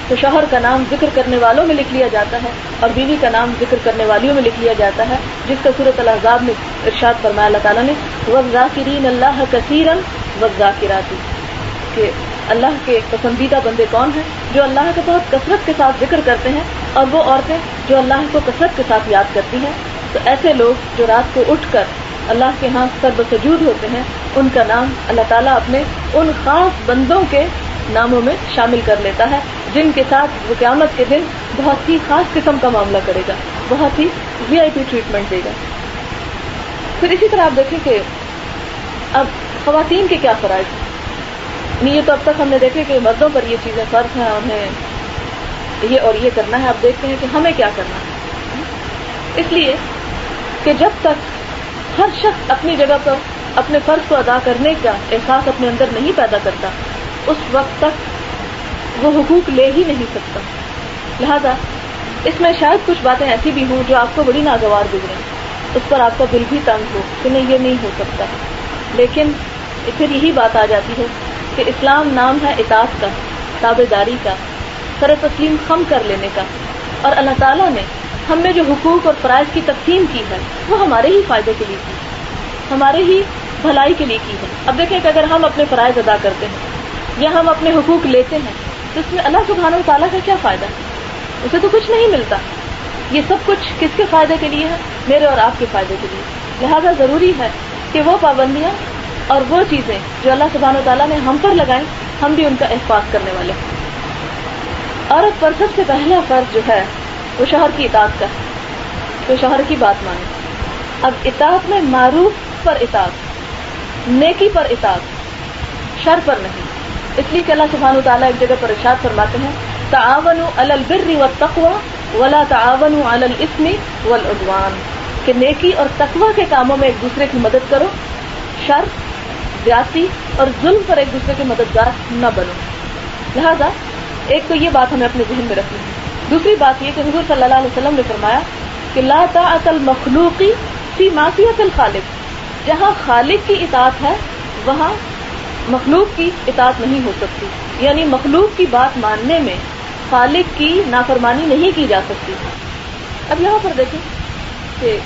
تو شوہر کا نام ذکر کرنے والوں میں لکھ لیا جاتا ہے اور بیوی کا نام ذکر کرنے والیوں میں لکھ لیا جاتا ہے, جس کا سورۃ الاحزاب میں ارشاد فرمایا اللہ تعالیٰ نے وَالذَّاكِرِينَ اللَّهَ كَثِيرًا وَالذَّاكِرَاتِ, کہ اللہ کے پسندیدہ بندے کون ہیں؟ جو اللہ کا بہت کثرت کے ساتھ ذکر کرتے ہیں، اور وہ عورتیں جو اللہ کو کثرت کے ساتھ یاد کرتی ہیں. تو ایسے لوگ جو رات کو اٹھ کر اللہ کے ہاں سر بسجود ہوتے ہیں، ان کا نام اللہ تعالیٰ اپنے ان خاص بندوں کے ناموں میں شامل کر لیتا ہے جن کے ساتھ وہ قیامت کے دن بہت ہی خاص قسم کا معاملہ کرے گا، بہت ہی VIP ٹریٹمنٹ دے گا. پھر اسی طرح آپ دیکھیں کہ اب خواتین کے کیا فرائض ہیں. یہ تو اب تک ہم نے دیکھے کہ مردوں پر یہ چیزیں فرض ہیں، انہیں یہ اور یہ کرنا ہے. اب دیکھتے ہیں کہ ہمیں کیا کرنا ہے. اس لیے کہ جب تک ہر شخص اپنی جگہ پر اپنے فرض کو ادا کرنے کا احساس اپنے اندر نہیں پیدا کرتا، اس وقت تک وہ حقوق لے ہی نہیں سکتا. لہذا اس میں شاید کچھ باتیں ایسی بھی ہوں جو آپ کو بڑی ناگوار گزریں، اس پر آپ کا دل بھی تنگ ہو کہ نہیں یہ نہیں ہو سکتا. لیکن پھر یہی بات آ جاتی ہے کہ اسلام نام ہے اطاعت کا، تابعداری کا، سر تسلیم خم کر لینے کا، اور اللہ تعالیٰ نے ہم نے جو حقوق اور فرائض کی تقسیم کی ہے وہ ہمارے ہی فائدے کے لیے کی، ہمارے ہی بھلائی کے لیے کی ہے. اب دیکھیں کہ اگر ہم اپنے فرائض ادا کرتے ہیں یا ہم اپنے حقوق لیتے ہیں تو اس میں اللہ سبحانہ و تعالیٰ کا کیا فائدہ ہے؟ اسے تو کچھ نہیں ملتا. یہ سب کچھ کس کے فائدے کے لیے ہے؟ میرے اور آپ کے فائدے کے لیے. لہذا ضروری ہے کہ وہ پابندیاں اور وہ چیزیں جو اللہ سبحانہ و تعالیٰ نے ہم پر لگائیں، ہم بھی ان کا احساس کرنے والے ہیں. عورت پر سب سے پہلا فرض جو ہے وہ شوہر کی اطاعت کا ہے، تو شوہر کی بات مانے. اب اطاعت میں معروف پر اطاعت، نیکی پر اطاعت، شر پر نہیں. اس لیے کہ اللہ سبحانہ و تعالیٰ ایک جگہ پر ارشاد فرماتے ہیں تعاونوا علی البر والتقوی ولا تعاونوا علی الاثم والعدوان، کہ نیکی اور تقوی کے کاموں میں ایک دوسرے کی مدد کرو، شر، زیادتی اور ظلم پر ایک دوسرے کے مددگار نہ بنو. لہذا ایک تو یہ بات ہمیں اپنے ذہن میں رکھنی ہے. دوسری بات یہ کہ حضور صلی اللہ علیہ وسلم نے فرمایا کہ لا طاعۃ المخلوق فی معصیۃ الخالق، جہاں خالق کی اطاعت ہے وہاں مخلوق کی اطاعت نہیں ہو سکتی. یعنی مخلوق کی بات ماننے میں خالق کی نافرمانی نہیں کی جا سکتی. اب یہاں پر دیکھیں کہ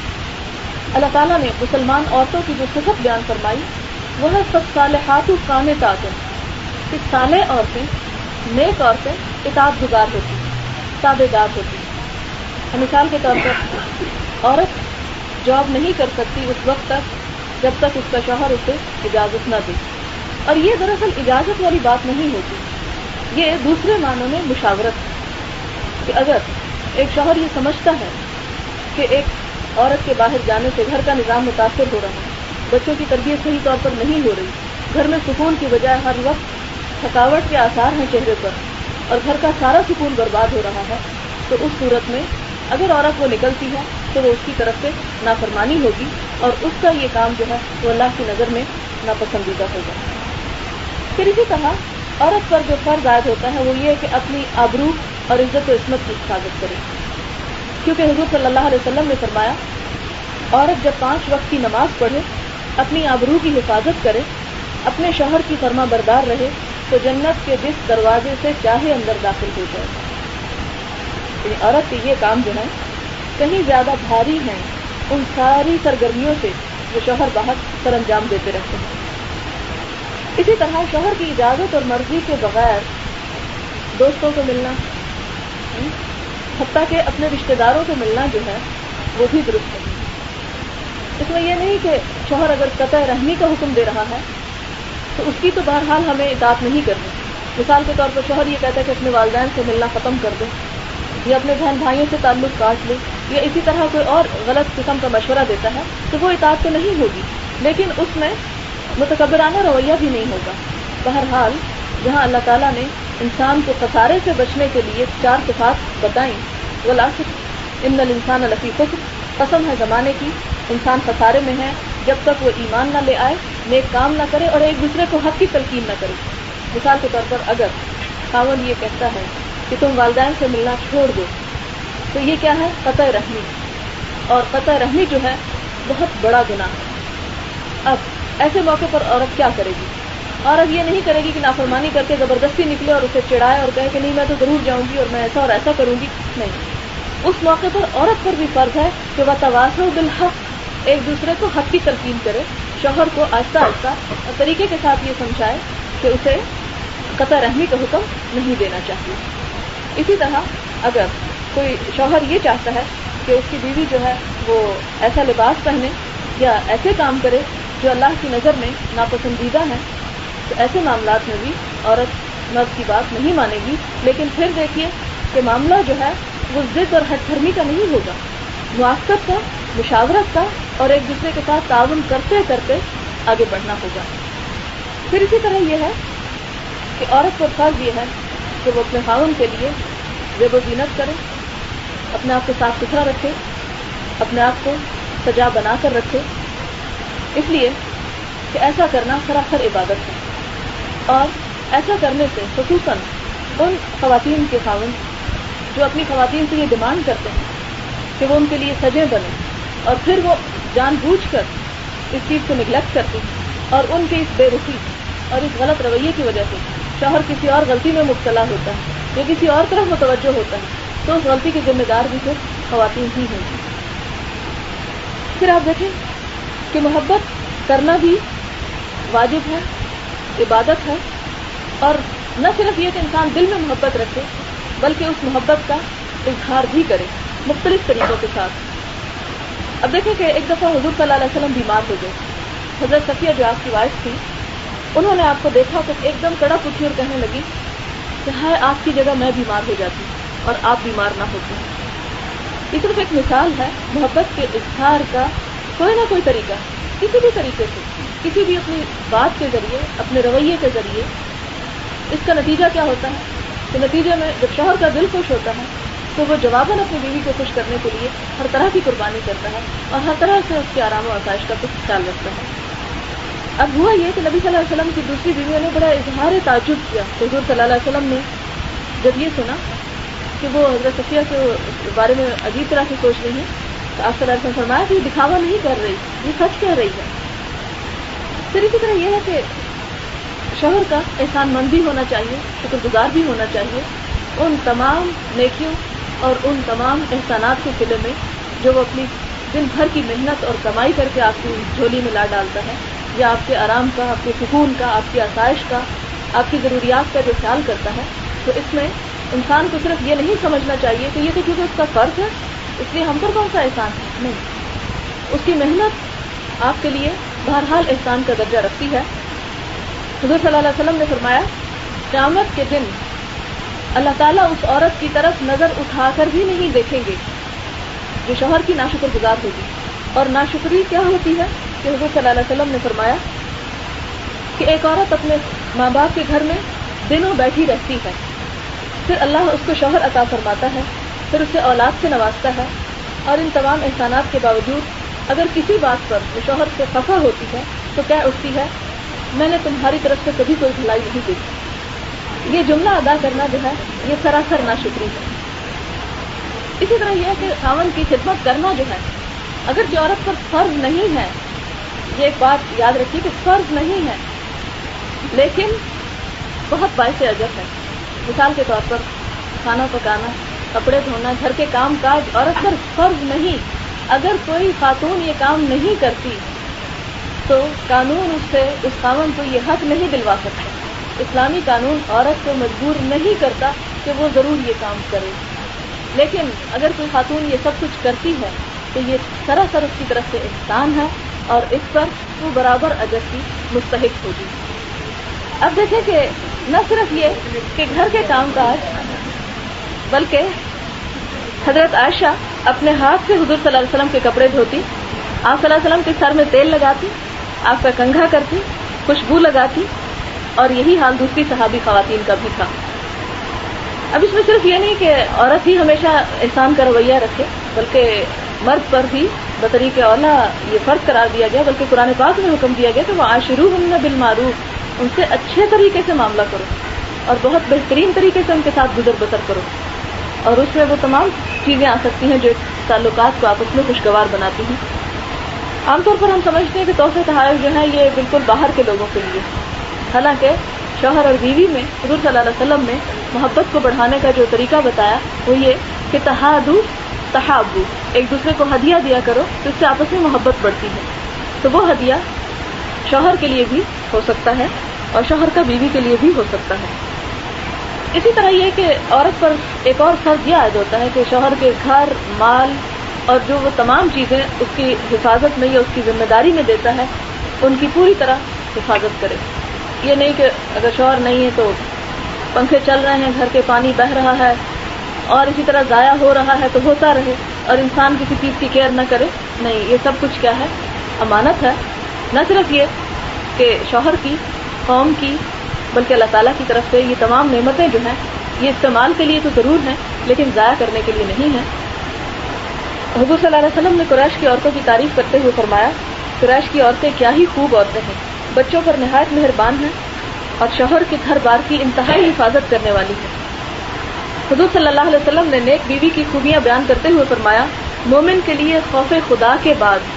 اللہ تعالیٰ نے مسلمان عورتوں کی جو صفت بیان فرمائی وہ ہے سب صالحات قانتات، کہ صالح عورتیں، نیک عورتیں اطاعت گزار ہوتی، تابع دار ہوتی. مثال کے طور پر عورت جاب نہیں کر سکتی اس وقت تک جب تک اس کا شوہر اسے اجازت نہ دے. اور یہ دراصل اجازت والی بات نہیں ہوتی، یہ دوسرے معنوں میں مشاورت ہے. کہ اگر ایک شوہر یہ سمجھتا ہے کہ ایک عورت کے باہر جانے سے گھر کا نظام متاثر ہو رہا ہے، بچوں کی تربیت صحیح طور پر نہیں ہو رہی، گھر میں سکون کی بجائے ہر وقت تھکاوٹ کے آثار ہیں چہرے پر، اور گھر کا سارا سکون برباد ہو رہا ہے، تو اس صورت میں اگر عورت وہ نکلتی ہے تو وہ اس کی طرف سے نافرمانی ہوگی، اور اس کا یہ کام جو ہے وہ اللہ کی نظر میں ناپسندیدہ ہوگا. پھر اسی طرح عورت پر جو فرض عائد ہوتا ہے وہ یہ ہے کہ اپنی آبرو اور عزت و عصمت کی حفاظت کرے. کیونکہ حضور صلی اللہ علیہ وسلم نے فرمایا عورت جب 5 وقت کی نماز پڑھے، اپنی آبرو کی حفاظت کرے، اپنے شوہر کی فرما بردار رہے، تو جنت کے جس دروازے سے چاہے اندر داخل ہو جائے. یعنی عورت کے یہ کام جو ہے کہیں زیادہ بھاری ہیں ان ساری سرگرمیوں سے جو شوہر باہر سر انجام دیتے رہتے ہیں. اسی طرح شوہر کی اجازت اور مرضی کے بغیر دوستوں کو ملنا، حتیٰ کہ اپنے رشتہ داروں کو ملنا جو ہے وہ بھی درست نہیں. اس میں یہ نہیں کہ شوہر اگر قطع رحمی کا حکم دے رہا ہے تو اس کی تو بہرحال ہمیں اطاعت نہیں کرنی. مثال کے طور پر شوہر یہ کہتا ہے کہ اپنے والدین سے ملنا ختم کر دے، یا اپنے بہن بھائیوں سے تعلق کاٹ لے، یا اسی طرح کوئی اور غلط قسم کا مشورہ دیتا ہے تو وہ اطاعت تو نہیں ہوگی، لیکن اس میں متکبرانہ رویہ بھی نہیں ہوگا. بہرحال جہاں اللہ تعالیٰ نے انسان کو خسارے سے بچنے کے لیے 4 صفات بتائیں، والعصر ان الانسان لفی خسر، قسم ہے زمانے کی انسان خسارے میں ہے جب تک وہ ایمان نہ لے آئے، نیک کام نہ کرے اور ایک دوسرے کو حق کی تلقین نہ کرے. مثال کے طور پر اگر خاوند یہ کہتا ہے کہ تم والدین سے ملنا چھوڑ دو تو یہ کیا ہے؟ قطع رحمی. اور قطع رحمی جو ہے بہت بڑا گناہ ہے. اب ایسے موقع پر عورت کیا کرے گی؟ عورت یہ نہیں کرے گی کہ نافرمانی کر کے زبردستی نکلے اور اسے چڑھائے اور کہے کہ نہیں میں تو ضرور جاؤں گی اور میں ایسا اور ایسا کروں گی. نہیں، اس موقع پر عورت پر بھی فرض ہے کہ وہ تواصل بالحق، ایک دوسرے کو حق کی تلقین کرے، شوہر کو آہستہ آہستہ اور طریقے کے ساتھ یہ سمجھائے کہ اسے قطع رحمی کا حکم نہیں دینا چاہیے۔ اسی طرح اگر کوئی شوہر یہ چاہتا ہے کہ اس کی بیوی جو ہے وہ ایسا لباس پہنے یا ایسے کام کرے جو اللہ کی نظر میں ناپسندیدہ ہیں، تو ایسے معاملات میں بھی عورت مرد کی بات نہیں مانے گی، لیکن پھر دیکھیے کہ معاملہ جو ہے وہ ضد اور ہٹ دھرمی کا نہیں ہوگا، موافقت کا، مشاورت کا اور ایک دوسرے کے ساتھ تعاون کرتے کرتے آگے بڑھنا ہوگا۔ پھر اسی طرح یہ ہے کہ عورت پر فرض یہ ہے کہ وہ اپنے خاوند کے لیے زیب و زینت کرے، اپنے آپ کو صاف ستھرا رکھے، اپنے آپ کو سجا بنا کر رکھے، اس لیے کہ ایسا کرنا سراسر عبادت ہے۔ اور ایسا کرنے سے خصوصاً ان خواتین کے خاوند جو اپنی خواتین سے یہ ڈیمانڈ کرتے ہیں کہ وہ ان کے لیے سجے بنے، اور پھر وہ جان بوجھ کر اس چیز کو نگلیکٹ کرتی ہیں، اور ان کے اس بے رخی اور اس غلط رویے کی وجہ سے شوہر کسی اور غلطی میں مبتلا ہوتا ہے یا کسی اور طرف متوجہ ہوتا ہے، تو اس غلطی کی ذمہ دار بھی صرف خواتین ہی ہیں۔ پھر آپ دیکھیں کہ محبت کرنا بھی واجب ہے، عبادت ہے، اور نہ صرف یہ کہ انسان دل میں محبت رکھے بلکہ اس محبت کا اظہار بھی کرے مختلف طریقوں کے ساتھ۔ اب دیکھیں کہ ایک دفعہ حضور صلی اللہ علیہ وسلم بیمار ہو گئے۔ حضرت صفیہ جو آپ کی وائف تھی، انہوں نے آپ کو دیکھا تو ایک دم کڑک اٹھی اور کہنے لگی کہ ہائے آپ کی جگہ میں بیمار ہو جاتی اور آپ بیمار نہ ہوتے۔ یہ صرف ایک مثال ہے محبت کے اظہار کا کوئی نہ کوئی طریقہ، کسی بھی طریقے سے، کسی بھی اپنی بات کے ذریعے، اپنے رویے کے ذریعے۔ اس کا نتیجہ کیا ہوتا ہے کہ نتیجے میں جب شوہر کا دل خوش ہوتا ہے تو وہ جواباً اپنی بیوی کو خوش کرنے کے لیے ہر طرح کی قربانی کرتا ہے اور ہر طرح سے اس کے آرام و آسائش کا کچھ خیال رکھتا ہے۔ اب ہوا یہ کہ نبی صلی اللہ علیہ وسلم کی دوسری بیویوں نے بڑا اظہار تعجب کیا۔ حضور صلی اللہ علیہ وسلم نے جب یہ سنا کہ وہ حضرت صفیہ کے بارے میں عجیب طرح سے سوچ رہی ہیں، تو آپ صلی اللہ علیہ وسلم نے فرمایا کہ یہ دکھاوا نہیں کر رہی، یہ سچ کہہ رہی ہے۔ پھر اسی طرح یہ ہے کہ شوہر کا احسان مند بھی ہونا چاہیے، شکر گزار بھی ہونا چاہیے ان تمام نیکیوں اور ان تمام احسانات کے صلے میں جو وہ اپنی دن بھر کی محنت اور کمائی کر کے آپ کی جھولی میں لا ڈالتا ہے، یا آپ کے آرام کا، آپ کے سکون کا، آپ کی آسائش کا، آپ کی ضروریات کا جو خیال کرتا ہے۔ تو اس میں انسان کو صرف یہ نہیں سمجھنا چاہیے کہ یہ تو کیونکہ اس کا فرض ہے اس لیے ہم پر کون سا احسان ہے، نہیں، اس کی محنت آپ کے لیے بہرحال احسان کا درجہ رکھتی ہے۔ حضور صلی اللہ علیہ وسلم نے فرمایا قیامت کے دن اللہ تعالیٰ اس عورت کی طرف نظر اٹھا کر بھی نہیں دیکھیں گے جو شوہر کی ناشکر گزار ہوگی۔ اور ناشکری کیا ہوتی ہے کہ حضور صلی اللہ علیہ وسلم نے فرمایا کہ ایک عورت اپنے ماں باپ کے گھر میں دنوں بیٹھی رہتی ہے، پھر اللہ اس کو شوہر عطا فرماتا ہے، پھر اسے اولاد سے نوازتا ہے، اور ان تمام احسانات کے باوجود اگر کسی بات پر وہ شوہر سے خفا ہوتی ہے تو کہہ اٹھتی ہے میں نے تمہاری طرف سے کبھی کوئی بھلائی نہیں دیکھی۔ یہ جملہ ادا کرنا جو ہے یہ سراسر ناشکری ہے۔ اسی طرح یہ ہے کہ خاوند کی خدمت کرنا جو ہے اگر جو عورت پر فرض نہیں ہے، یہ ایک بات یاد رکھیے کہ فرض نہیں ہے لیکن بہت باعث اجر ہے۔ مثال کے طور پر کھانا پکانا، کپڑے دھونا، گھر کے کام کاج عورت پر فرض نہیں، اگر کوئی خاتون یہ کام نہیں کرتی تو قانون اس سے اس خاوند کو یہ حق نہیں دلوا سکتا۔ اسلامی قانون عورت کو مجبور نہیں کرتا کہ وہ ضرور یہ کام کرے، لیکن اگر کوئی خاتون یہ سب کچھ کرتی ہے تو یہ سراسر اس کی طرف سے احسان ہے اور اس پر وہ برابر اجر کی مستحق ہوگی۔ اب دیکھیں کہ نہ صرف یہ کہ گھر کے کام کاج بلکہ حضرت عائشہ اپنے ہاتھ سے حضور صلی اللہ علیہ وسلم کے کپڑے دھوتی، آپ صلی اللہ علیہ وسلم کے سر میں تیل لگاتی، آپ کا کنگھا کرتی، خوشبو لگاتی، اور یہی حال دوسری صحابی خواتین کا بھی تھا۔ اب اس میں صرف یہ نہیں کہ عورت ہی ہمیشہ احسان کا رویہ رکھے بلکہ مرد پر بھی بطریق اولا یہ فرض قرار دیا گیا، بلکہ قرآن پاک میں حکم دیا گیا کہ وعاشروہن بالمعروف، ان سے اچھے طریقے سے معاملہ کرو اور بہت بہترین طریقے سے ان کے ساتھ گزر بسر کرو، اور اس میں وہ تمام چیزیں آ سکتی ہیں جو تعلقات کو آپس میں خوشگوار بناتی ہیں۔ عام طور پر ہم سمجھتے ہیں کہ تحفے تحائف جو ہیں یہ بالکل باہر کے لوگوں کے لیے، حالانکہ شوہر اور بیوی میں حضور صلی اللہ علیہ وسلم نے محبت کو بڑھانے کا جو طریقہ بتایا وہ یہ کہ تحادو تحابو، ایک دوسرے کو ہدیہ دیا کرو تو اس سے آپس میں محبت بڑھتی ہے۔ تو وہ ہدیہ شوہر کے لیے بھی ہو سکتا ہے اور شوہر کا بیوی کے لیے بھی ہو سکتا ہے۔ اسی طرح یہ کہ عورت پر ایک اور فرض یہ عائد ہوتا ہے کہ شوہر کے گھر، مال اور جو وہ تمام چیزیں اس کی حفاظت میں یا اس کی ذمہ داری میں دیتا ہے ان کی پوری طرح حفاظت کرے. یہ نہیں کہ اگر شوہر نہیں ہے تو پنکھے چل رہے ہیں، گھر کے پانی بہہ رہا ہے اور اسی طرح ضائع ہو رہا ہے تو ہوتا رہے اور انسان کسی چیز کی کیئر نہ کرے. نہیں، یہ سب کچھ کیا ہے؟ امانت ہے. نہ صرف یہ کہ شوہر کی، قوم کی، بلکہ اللہ تعالیٰ کی طرف سے یہ تمام نعمتیں جو ہیں یہ استعمال کے لیے تو ضرور ہیں لیکن ضائع کرنے کے لیے نہیں ہیں. حضور صلی اللہ علیہ وسلم نے قریش کی عورتوں کی تعریف کرتے ہوئے فرمایا، قریش کی عورتیں کیا ہی خوب عورتیں ہیں، بچوں پر نہایت مہربان ہیں اور شوہر کے گھر بار کی انتہائی حفاظت کرنے والی ہیں. حضور صلی اللہ علیہ وسلم نے نیک بیوی کی خوبیاں بیان کرتے ہوئے فرمایا، مومن کے لیے خوف خدا کے بعد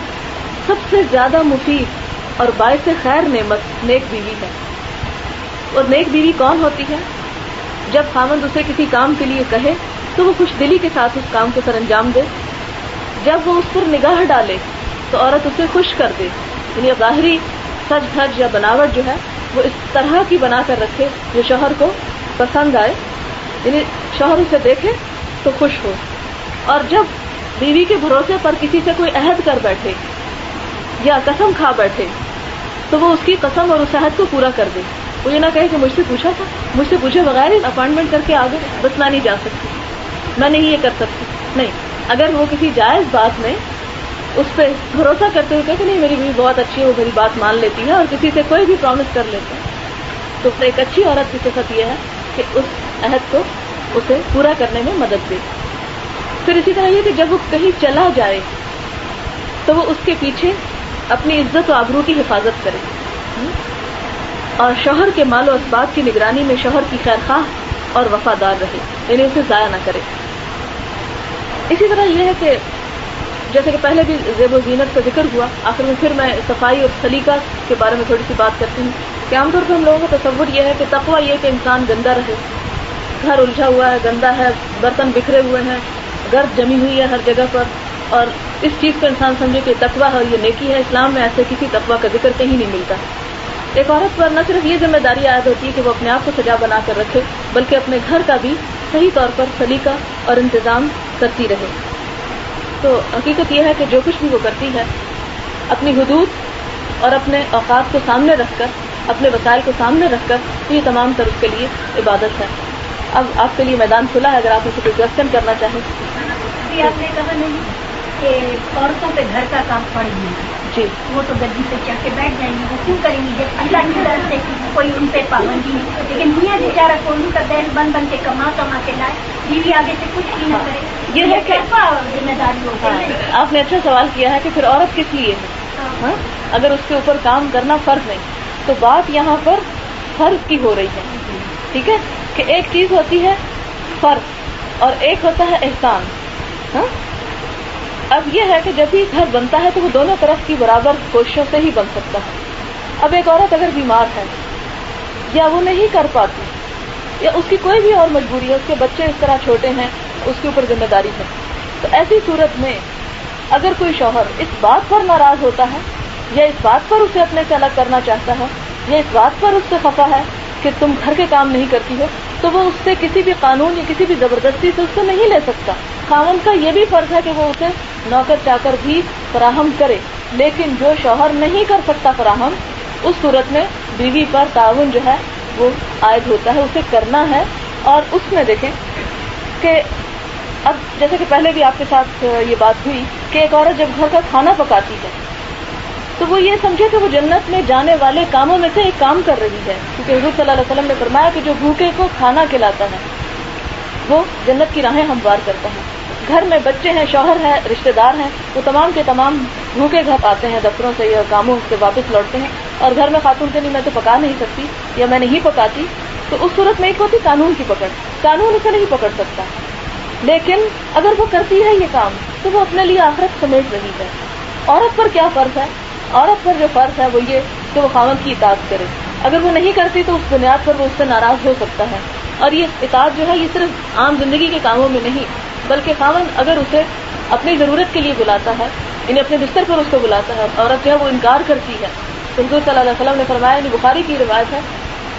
سب سے زیادہ مفید اور باعث خیر نعمت نیک بیوی ہے. اور نیک بیوی کون ہوتی ہے؟ جب خاوند اسے کسی کام کے لیے کہے تو وہ خوش دلی کے ساتھ اس کام کو سر انجام دے. جب وہ اس پر نگاہ ڈالے تو عورت اسے خوش کر دے، یعنی ظاہری سج دھج یا بناوٹ جو ہے وہ اس طرح کی بنا کر رکھے جو شوہر کو پسند آئے، یعنی شوہر اسے دیکھے تو خوش ہو. اور جب بیوی کے بھروسے پر کسی سے کوئی عہد کر بیٹھے یا قسم کھا بیٹھے تو وہ اس کی قسم اور اس عہد کو پورا کر دے. وہ یہ نہ کہے کہ مجھ سے پوچھا تھا، مجھ سے پوچھے بغیر ہی اپائنٹمنٹ کر کے آگے، بس میں نہیں جا سکتی، میں نہیں یہ کر سکتی. نہیں، اگر وہ کسی جائز بات میں اس پہ بھروسہ کرتے ہوئے کہ نہیں میری بیوی بہت اچھی ہے، وہ میری بات مان لیتی ہے اور کسی سے کوئی بھی پرومس کر لیتے ہیں، تو ایک اچھی عورت کی صفت یہ ہے کہ اس عہد کو اسے پورا کرنے میں مدد دے. پھر اسی طرح یہ کہ جب وہ کہیں چلا جائے تو وہ اس کے پیچھے اپنی عزت و آبرو کی حفاظت کرے اور شوہر کے مال و اسباب کی نگرانی میں شوہر کی خیر خواہ اور وفادار رہے، یعنی اسے ضائع نہ کرے. اسی طرح یہ ہے کہ جیسے کہ پہلے بھی زیب و زینت کا ذکر ہوا، آخر میں پھر میں صفائی اور سلیقہ کے بارے میں تھوڑی سی بات کرتی ہوں کہ عام طور پر ہم لوگوں کا تصور یہ ہے کہ تقویٰ یہ کہ انسان گندا رہے، گھر الجھا ہوا ہے، گندا ہے، برتن بکھرے ہوئے ہیں، گرد جمی ہوئی ہے ہر جگہ پر، اور اس چیز کو انسان سمجھے کہ تقویٰ ہے، یہ نیکی ہے. اسلام میں ایسے کسی تقویٰ کا ذکر کہیں نہیں ملتا. ایک عورت پر نہ صرف یہ ذمہ داری عائد ہوتی ہے کہ وہ اپنے آپ کو سجا بنا کر رکھے بلکہ اپنے گھر کا بھی صحیح طور پر سلیقہ اور انتظام کرتی رہے. تو حقیقت یہ ہے کہ جو کچھ بھی وہ کرتی ہے اپنی حدود اور اپنے اوقات کو سامنے رکھ کر، اپنے وسائل کو سامنے رکھ کر، تو یہ تمام تر اس کے لیے عبادت ہے. اب آپ کے لیے میدان کھلا ہے اگر آپ اسے کوئی کوشچن کرنا چاہیں. ابھی آپ نے کہا نہیں کہ عورتوں پہ گھر کا کام پڑ گیا، جی وہ تو گدی پہ چڑھ کے بیٹھ جائیں گے، وہ کیوں کریں گے جب اللہ کی طرف سے کوئی ان پہ پابندی نہیں. لیکن میاں بیچارہ کو ان کا دہل بن کے کما کے لائے، بیوی آگے سے کچھ بھی نہ کرے، یہ ہے کہ ذمہ داری ہوتی ہے. آپ نے اچھا سوال کیا ہے کہ پھر عورت کس لیے ہے؟ ہاں، اگر اس کے اوپر کام کرنا فرض نہیں تو بات یہاں پر فرض کی ہو رہی ہے. ٹھیک ہے کہ ایک چیز ہوتی ہے فرض اور ایک ہوتا ہے احسان. ہاں، اب یہ ہے کہ جب بھی گھر بنتا ہے تو وہ دونوں طرف کی برابر کوششوں سے ہی بن سکتا ہے. اب ایک عورت اگر بیمار ہے یا وہ نہیں کر پاتی یا اس کی کوئی بھی اور مجبوری ہے، اس کے بچے اس طرح چھوٹے ہیں، اس کے اوپر ذمہ داری ہے، تو ایسی صورت میں اگر کوئی شوہر اس بات پر ناراض ہوتا ہے یا اس بات پر اسے اپنے سے الگ کرنا چاہتا ہے یا اس بات پر اس سے خفا ہے کہ تم گھر کے کام نہیں کرتی ہو، تو وہ اس سے کسی بھی قانون یا کسی بھی زبردستی سے اس سے نہیں لے سکتا. خاوند کا یہ بھی فرض ہے کہ وہ اسے نوکر چاکر بھی فراہم کرے، لیکن جو شوہر نہیں کر سکتا فراہم، اس صورت میں بیوی پر تعاون جو ہے وہ عائد ہوتا ہے، اسے کرنا ہے. اور اس میں دیکھیں کہ اب جیسے کہ پہلے بھی آپ کے ساتھ یہ بات ہوئی کہ ایک عورت جب گھر کا کھانا پکاتی ہے تو وہ یہ سمجھے کہ وہ جنت میں جانے والے کاموں میں سے ایک کام کر رہی ہے، کیونکہ حضور صلی اللہ علیہ وسلم نے فرمایا کہ جو بھوکے کو کھانا کھلاتا ہے وہ جنت کی راہیں ہموار کرتا ہے. گھر میں بچے ہیں، شوہر ہے، رشتہ دار ہیں، وہ تمام کے تمام بھوکے گھر آتے ہیں دفتروں سے یا کاموں سے واپس لوٹتے ہیں، اور گھر میں خاتون سے نہیں میں تو پکا نہیں سکتی یا میں نہیں پکاتی، تو اس صورت میں ایک ہوتی قانون کی پکڑ، قانون اسے نہیں پکڑ سکتا. لیکن اگر وہ کرتی ہے یہ کام تو وہ اپنے لیے آخرت سمیٹ رہی ہے. عورت پر کیا فرض ہے؟ عورت پر جو فرض ہے وہ یہ کہ وہ خاوند کی اطاعت کرے. اگر وہ نہیں کرتی تو اس بنیاد پر وہ اس سے ناراض ہو سکتا ہے. اور یہ اطاعت جو ہے یہ صرف عام زندگی کے کاموں میں نہیں، بلکہ خاوند اگر اسے اپنی ضرورت کے لیے بلاتا ہے، یعنی اپنے بستر پر اس کو بلاتا ہے، عورت جو ہے وہ انکار کرتی ہے، تو حضور صلی اللہ علیہ وسلم نے فرمایا، یعنی بخاری کی روایت ہے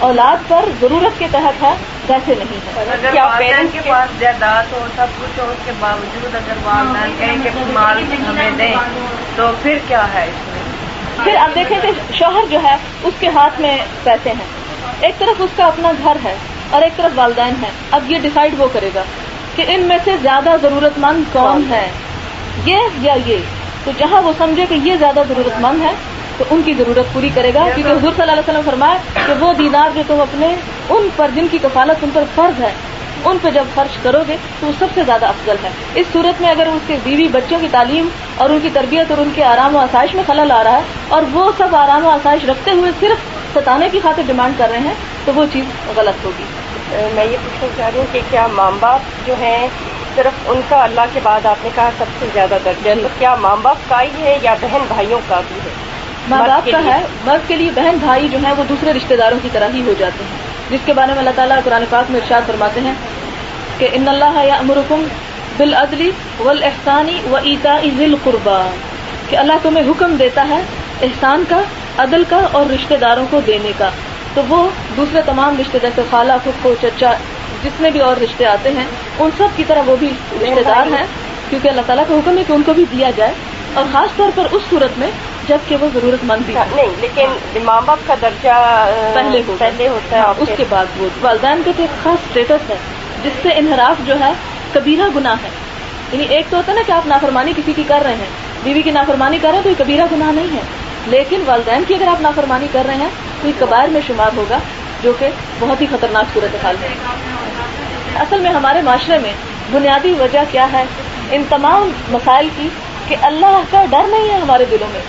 اولاد پر ضرورت کے تحت ہے ویسے نہیں ہے. اگر والدین کے پاس جائیداد ہو سب کچھ ہو اس کے باوجود اگر والدین کہیں کہ مال ہمیں دیں تو پھر کیا ہے اس میں؟ پھر آپ دیکھیں کہ شوہر جو ہے اس کے ہاتھ میں پیسے ہیں, ایک طرف اس کا اپنا گھر ہے اور ایک طرف والدین ہیں. اب یہ ڈیسائیڈ وہ کرے گا کہ ان میں سے زیادہ ضرورت مند کون ہے, یہ یا یہ. تو جہاں وہ سمجھے کہ یہ زیادہ ضرورت مند ہے تو ان کی ضرورت پوری کرے گا, کیونکہ حضور صلی اللہ علیہ وسلم فرمایا کہ وہ دینار جو تم اپنے ان پر جن کی کفالت ان پر فرض ہے ان پہ جب خرچ کرو گے تو وہ سب سے زیادہ افضل ہے. اس صورت میں اگر اس کے بیوی بچوں کی تعلیم اور ان کی تربیت اور ان کے آرام و آسائش میں خلل آ رہا ہے اور وہ سب آرام و آسائش رکھتے ہوئے صرف ستانے کی خاطر ڈیمانڈ کر رہے ہیں تو وہ چیز غلط ہوگی. میں یہ پوچھنا چاہ رہی ہوں کہ کیا ماں باپ جو ہیں صرف ان کا اللہ کے بعد آپ نے کہا سب سے زیادہ درجہ, تو کیا ماں باپ کا ہی ہے یا بہن بھائیوں کا بھی ہے؟ ماں باپ کا ہے. مرد کے لیے بہن بھائی جو ہیں وہ دوسرے رشتہ داروں کی طرح ہی ہو جاتے ہیں, جس کے بارے میں اللہ تعالیٰ قرآن پاک میں ارشاد فرماتے ہیں کہ ان اللہ یأمرکم بالعدل والاحسان وایتاء ذی القربى, کہ اللہ تمہیں حکم دیتا ہے احسان کا, عدل کا اور رشتہ داروں کو دینے کا. تو وہ دوسرے تمام رشتے جیسے خالہ, پھپھو, چچا, جتنے بھی اور رشتے آتے ہیں ان سب کی طرح وہ بھی رشتے دار ہیں, کیونکہ اللہ تعالیٰ کا حکم ہے کہ ان کو بھی دیا جائے, اور خاص طور پر اس صورت میں جب کہ وہ ضرورت مند بھی نہیں. لیکن ماں باپ کا درجہ پہلے ہوتا ہے, اس کے بعد وہ والدین کا تو ایک خاص اسٹیٹس ہے جس سے انحراف جو ہے کبیرہ گناہ ہے. یعنی ایک تو ہوتا ہے نا کہ آپ نافرمانی کسی کی کر رہے ہیں, بیوی کی نافرمانی کر رہے ہیں تو یہ کبیرہ گناہ نہیں ہے, لیکن والدین کی اگر آپ نافرمانی کر رہے ہیں تو یہ کبائر میں شمار ہوگا, جو کہ بہت ہی خطرناک صورتحال ہے. اصل میں ہمارے معاشرے میں بنیادی وجہ کیا ہے ان تمام مسائل کی, کہ اللہ کا ڈر نہیں ہے ہمارے دلوں میں.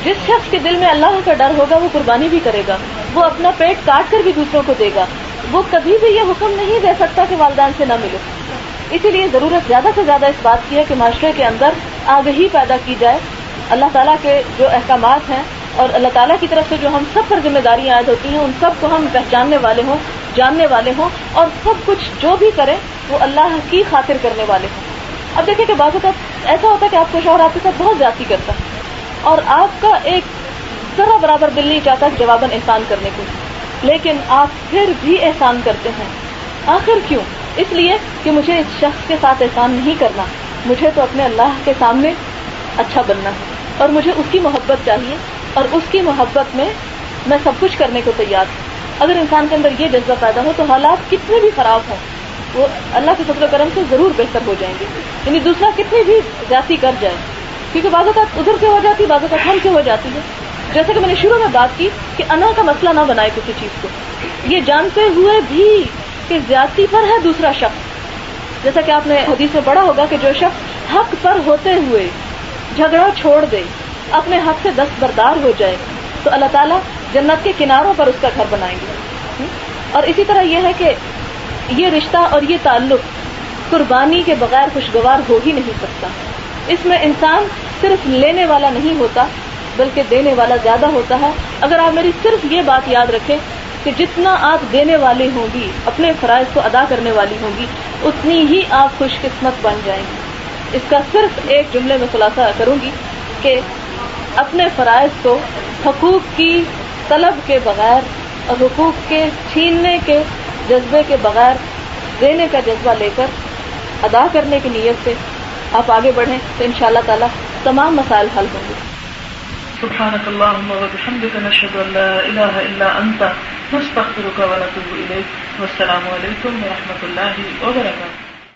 جس شخص کے دل میں اللہ کا ڈر ہوگا وہ قربانی بھی کرے گا, وہ اپنا پیٹ کاٹ کر بھی دوسروں کو دے گا, وہ کبھی بھی یہ حکم نہیں دے سکتا کہ والدین سے نہ ملو. اسی لیے ضرورت زیادہ سے زیادہ اس بات کی ہے کہ معاشرے کے اندر آگہی پیدا کی جائے اللہ تعالیٰ کے جو احکامات ہیں اور اللہ تعالیٰ کی طرف سے جو ہم سب پر ذمہ داریاں عائد ہوتی ہیں ان سب کو ہم پہچاننے والے ہوں, جاننے والے ہوں, اور سب کچھ جو بھی کریں وہ اللہ کی خاطر کرنے والے ہوں. اب دیکھیں کہ بعض اوقات ایسا ہوتا ہے کہ آپ کا شوہر آپ کے ساتھ بہت زیادتی کرتا ہے اور آپ کا ایک ذرا برابر دل نہیں چاہتا جواباً احسان کرنے کو, لیکن آپ پھر بھی احسان کرتے ہیں. آخر کیوں؟ اس لیے کہ مجھے اس شخص کے ساتھ احسان نہیں کرنا, مجھے تو اپنے اللہ کے سامنے اچھا بننا ہے اور مجھے اس کی محبت چاہیے, اور اس کی محبت میں میں سب کچھ کرنے کو تیار ہوں. اگر انسان کے اندر یہ جذبہ پیدا ہو تو حالات کتنے بھی خراب ہوں وہ اللہ کے فضل و کرم سے ضرور بہتر ہو جائیں گے. یعنی دوسرا کتنی بھی زیادتی کر جائے, کیونکہ بعض اوقات ادھر سے ہو جاتی, بعض اوقات ہم سے ہو جاتی ہے. جیسے کہ میں نے شروع میں بات کی کہ انا کا مسئلہ نہ بنائے کسی چیز کو, یہ جانتے ہوئے بھی کہ زیادتی پر ہے دوسرا شخص. جیسا کہ آپ نے حدیث میں پڑھا ہوگا کہ جو شخص حق پر ہوتے ہوئے جھگڑا چھوڑ دے, اپنے حق سے دستبردار ہو جائے, تو اللہ تعالیٰ جنت کے کناروں پر اس کا گھر بنائیں گے. اور اسی طرح یہ ہے کہ یہ رشتہ اور یہ تعلق قربانی کے بغیر خوشگوار ہو ہی نہیں سکتا. اس میں انسان صرف لینے والا نہیں ہوتا بلکہ دینے والا زیادہ ہوتا ہے. اگر آپ میری صرف یہ بات یاد رکھیں کہ جتنا آپ دینے والی ہوں گی, اپنے فرائض کو ادا کرنے والی ہوں گی, اتنی ہی آپ خوش قسمت بن جائیں گی. اس کا صرف ایک جملے میں خلاصہ کروں گی کہ اپنے فرائض کو حقوق کی طلب کے بغیر اور حقوق کے چھیننے کے جذبے کے بغیر دینے کا جذبہ لے کر ادا کرنے کی نیت سے آپ آگے بڑھیں تو انشاءاللہ تعالی تمام مسائل حل ہوں گے. سبحانك اللهم وبحمدك نشهد ان لا اله الا انت نستغفرك ونتوب اليك والسلام عليكم ورحمة الله وبركاته.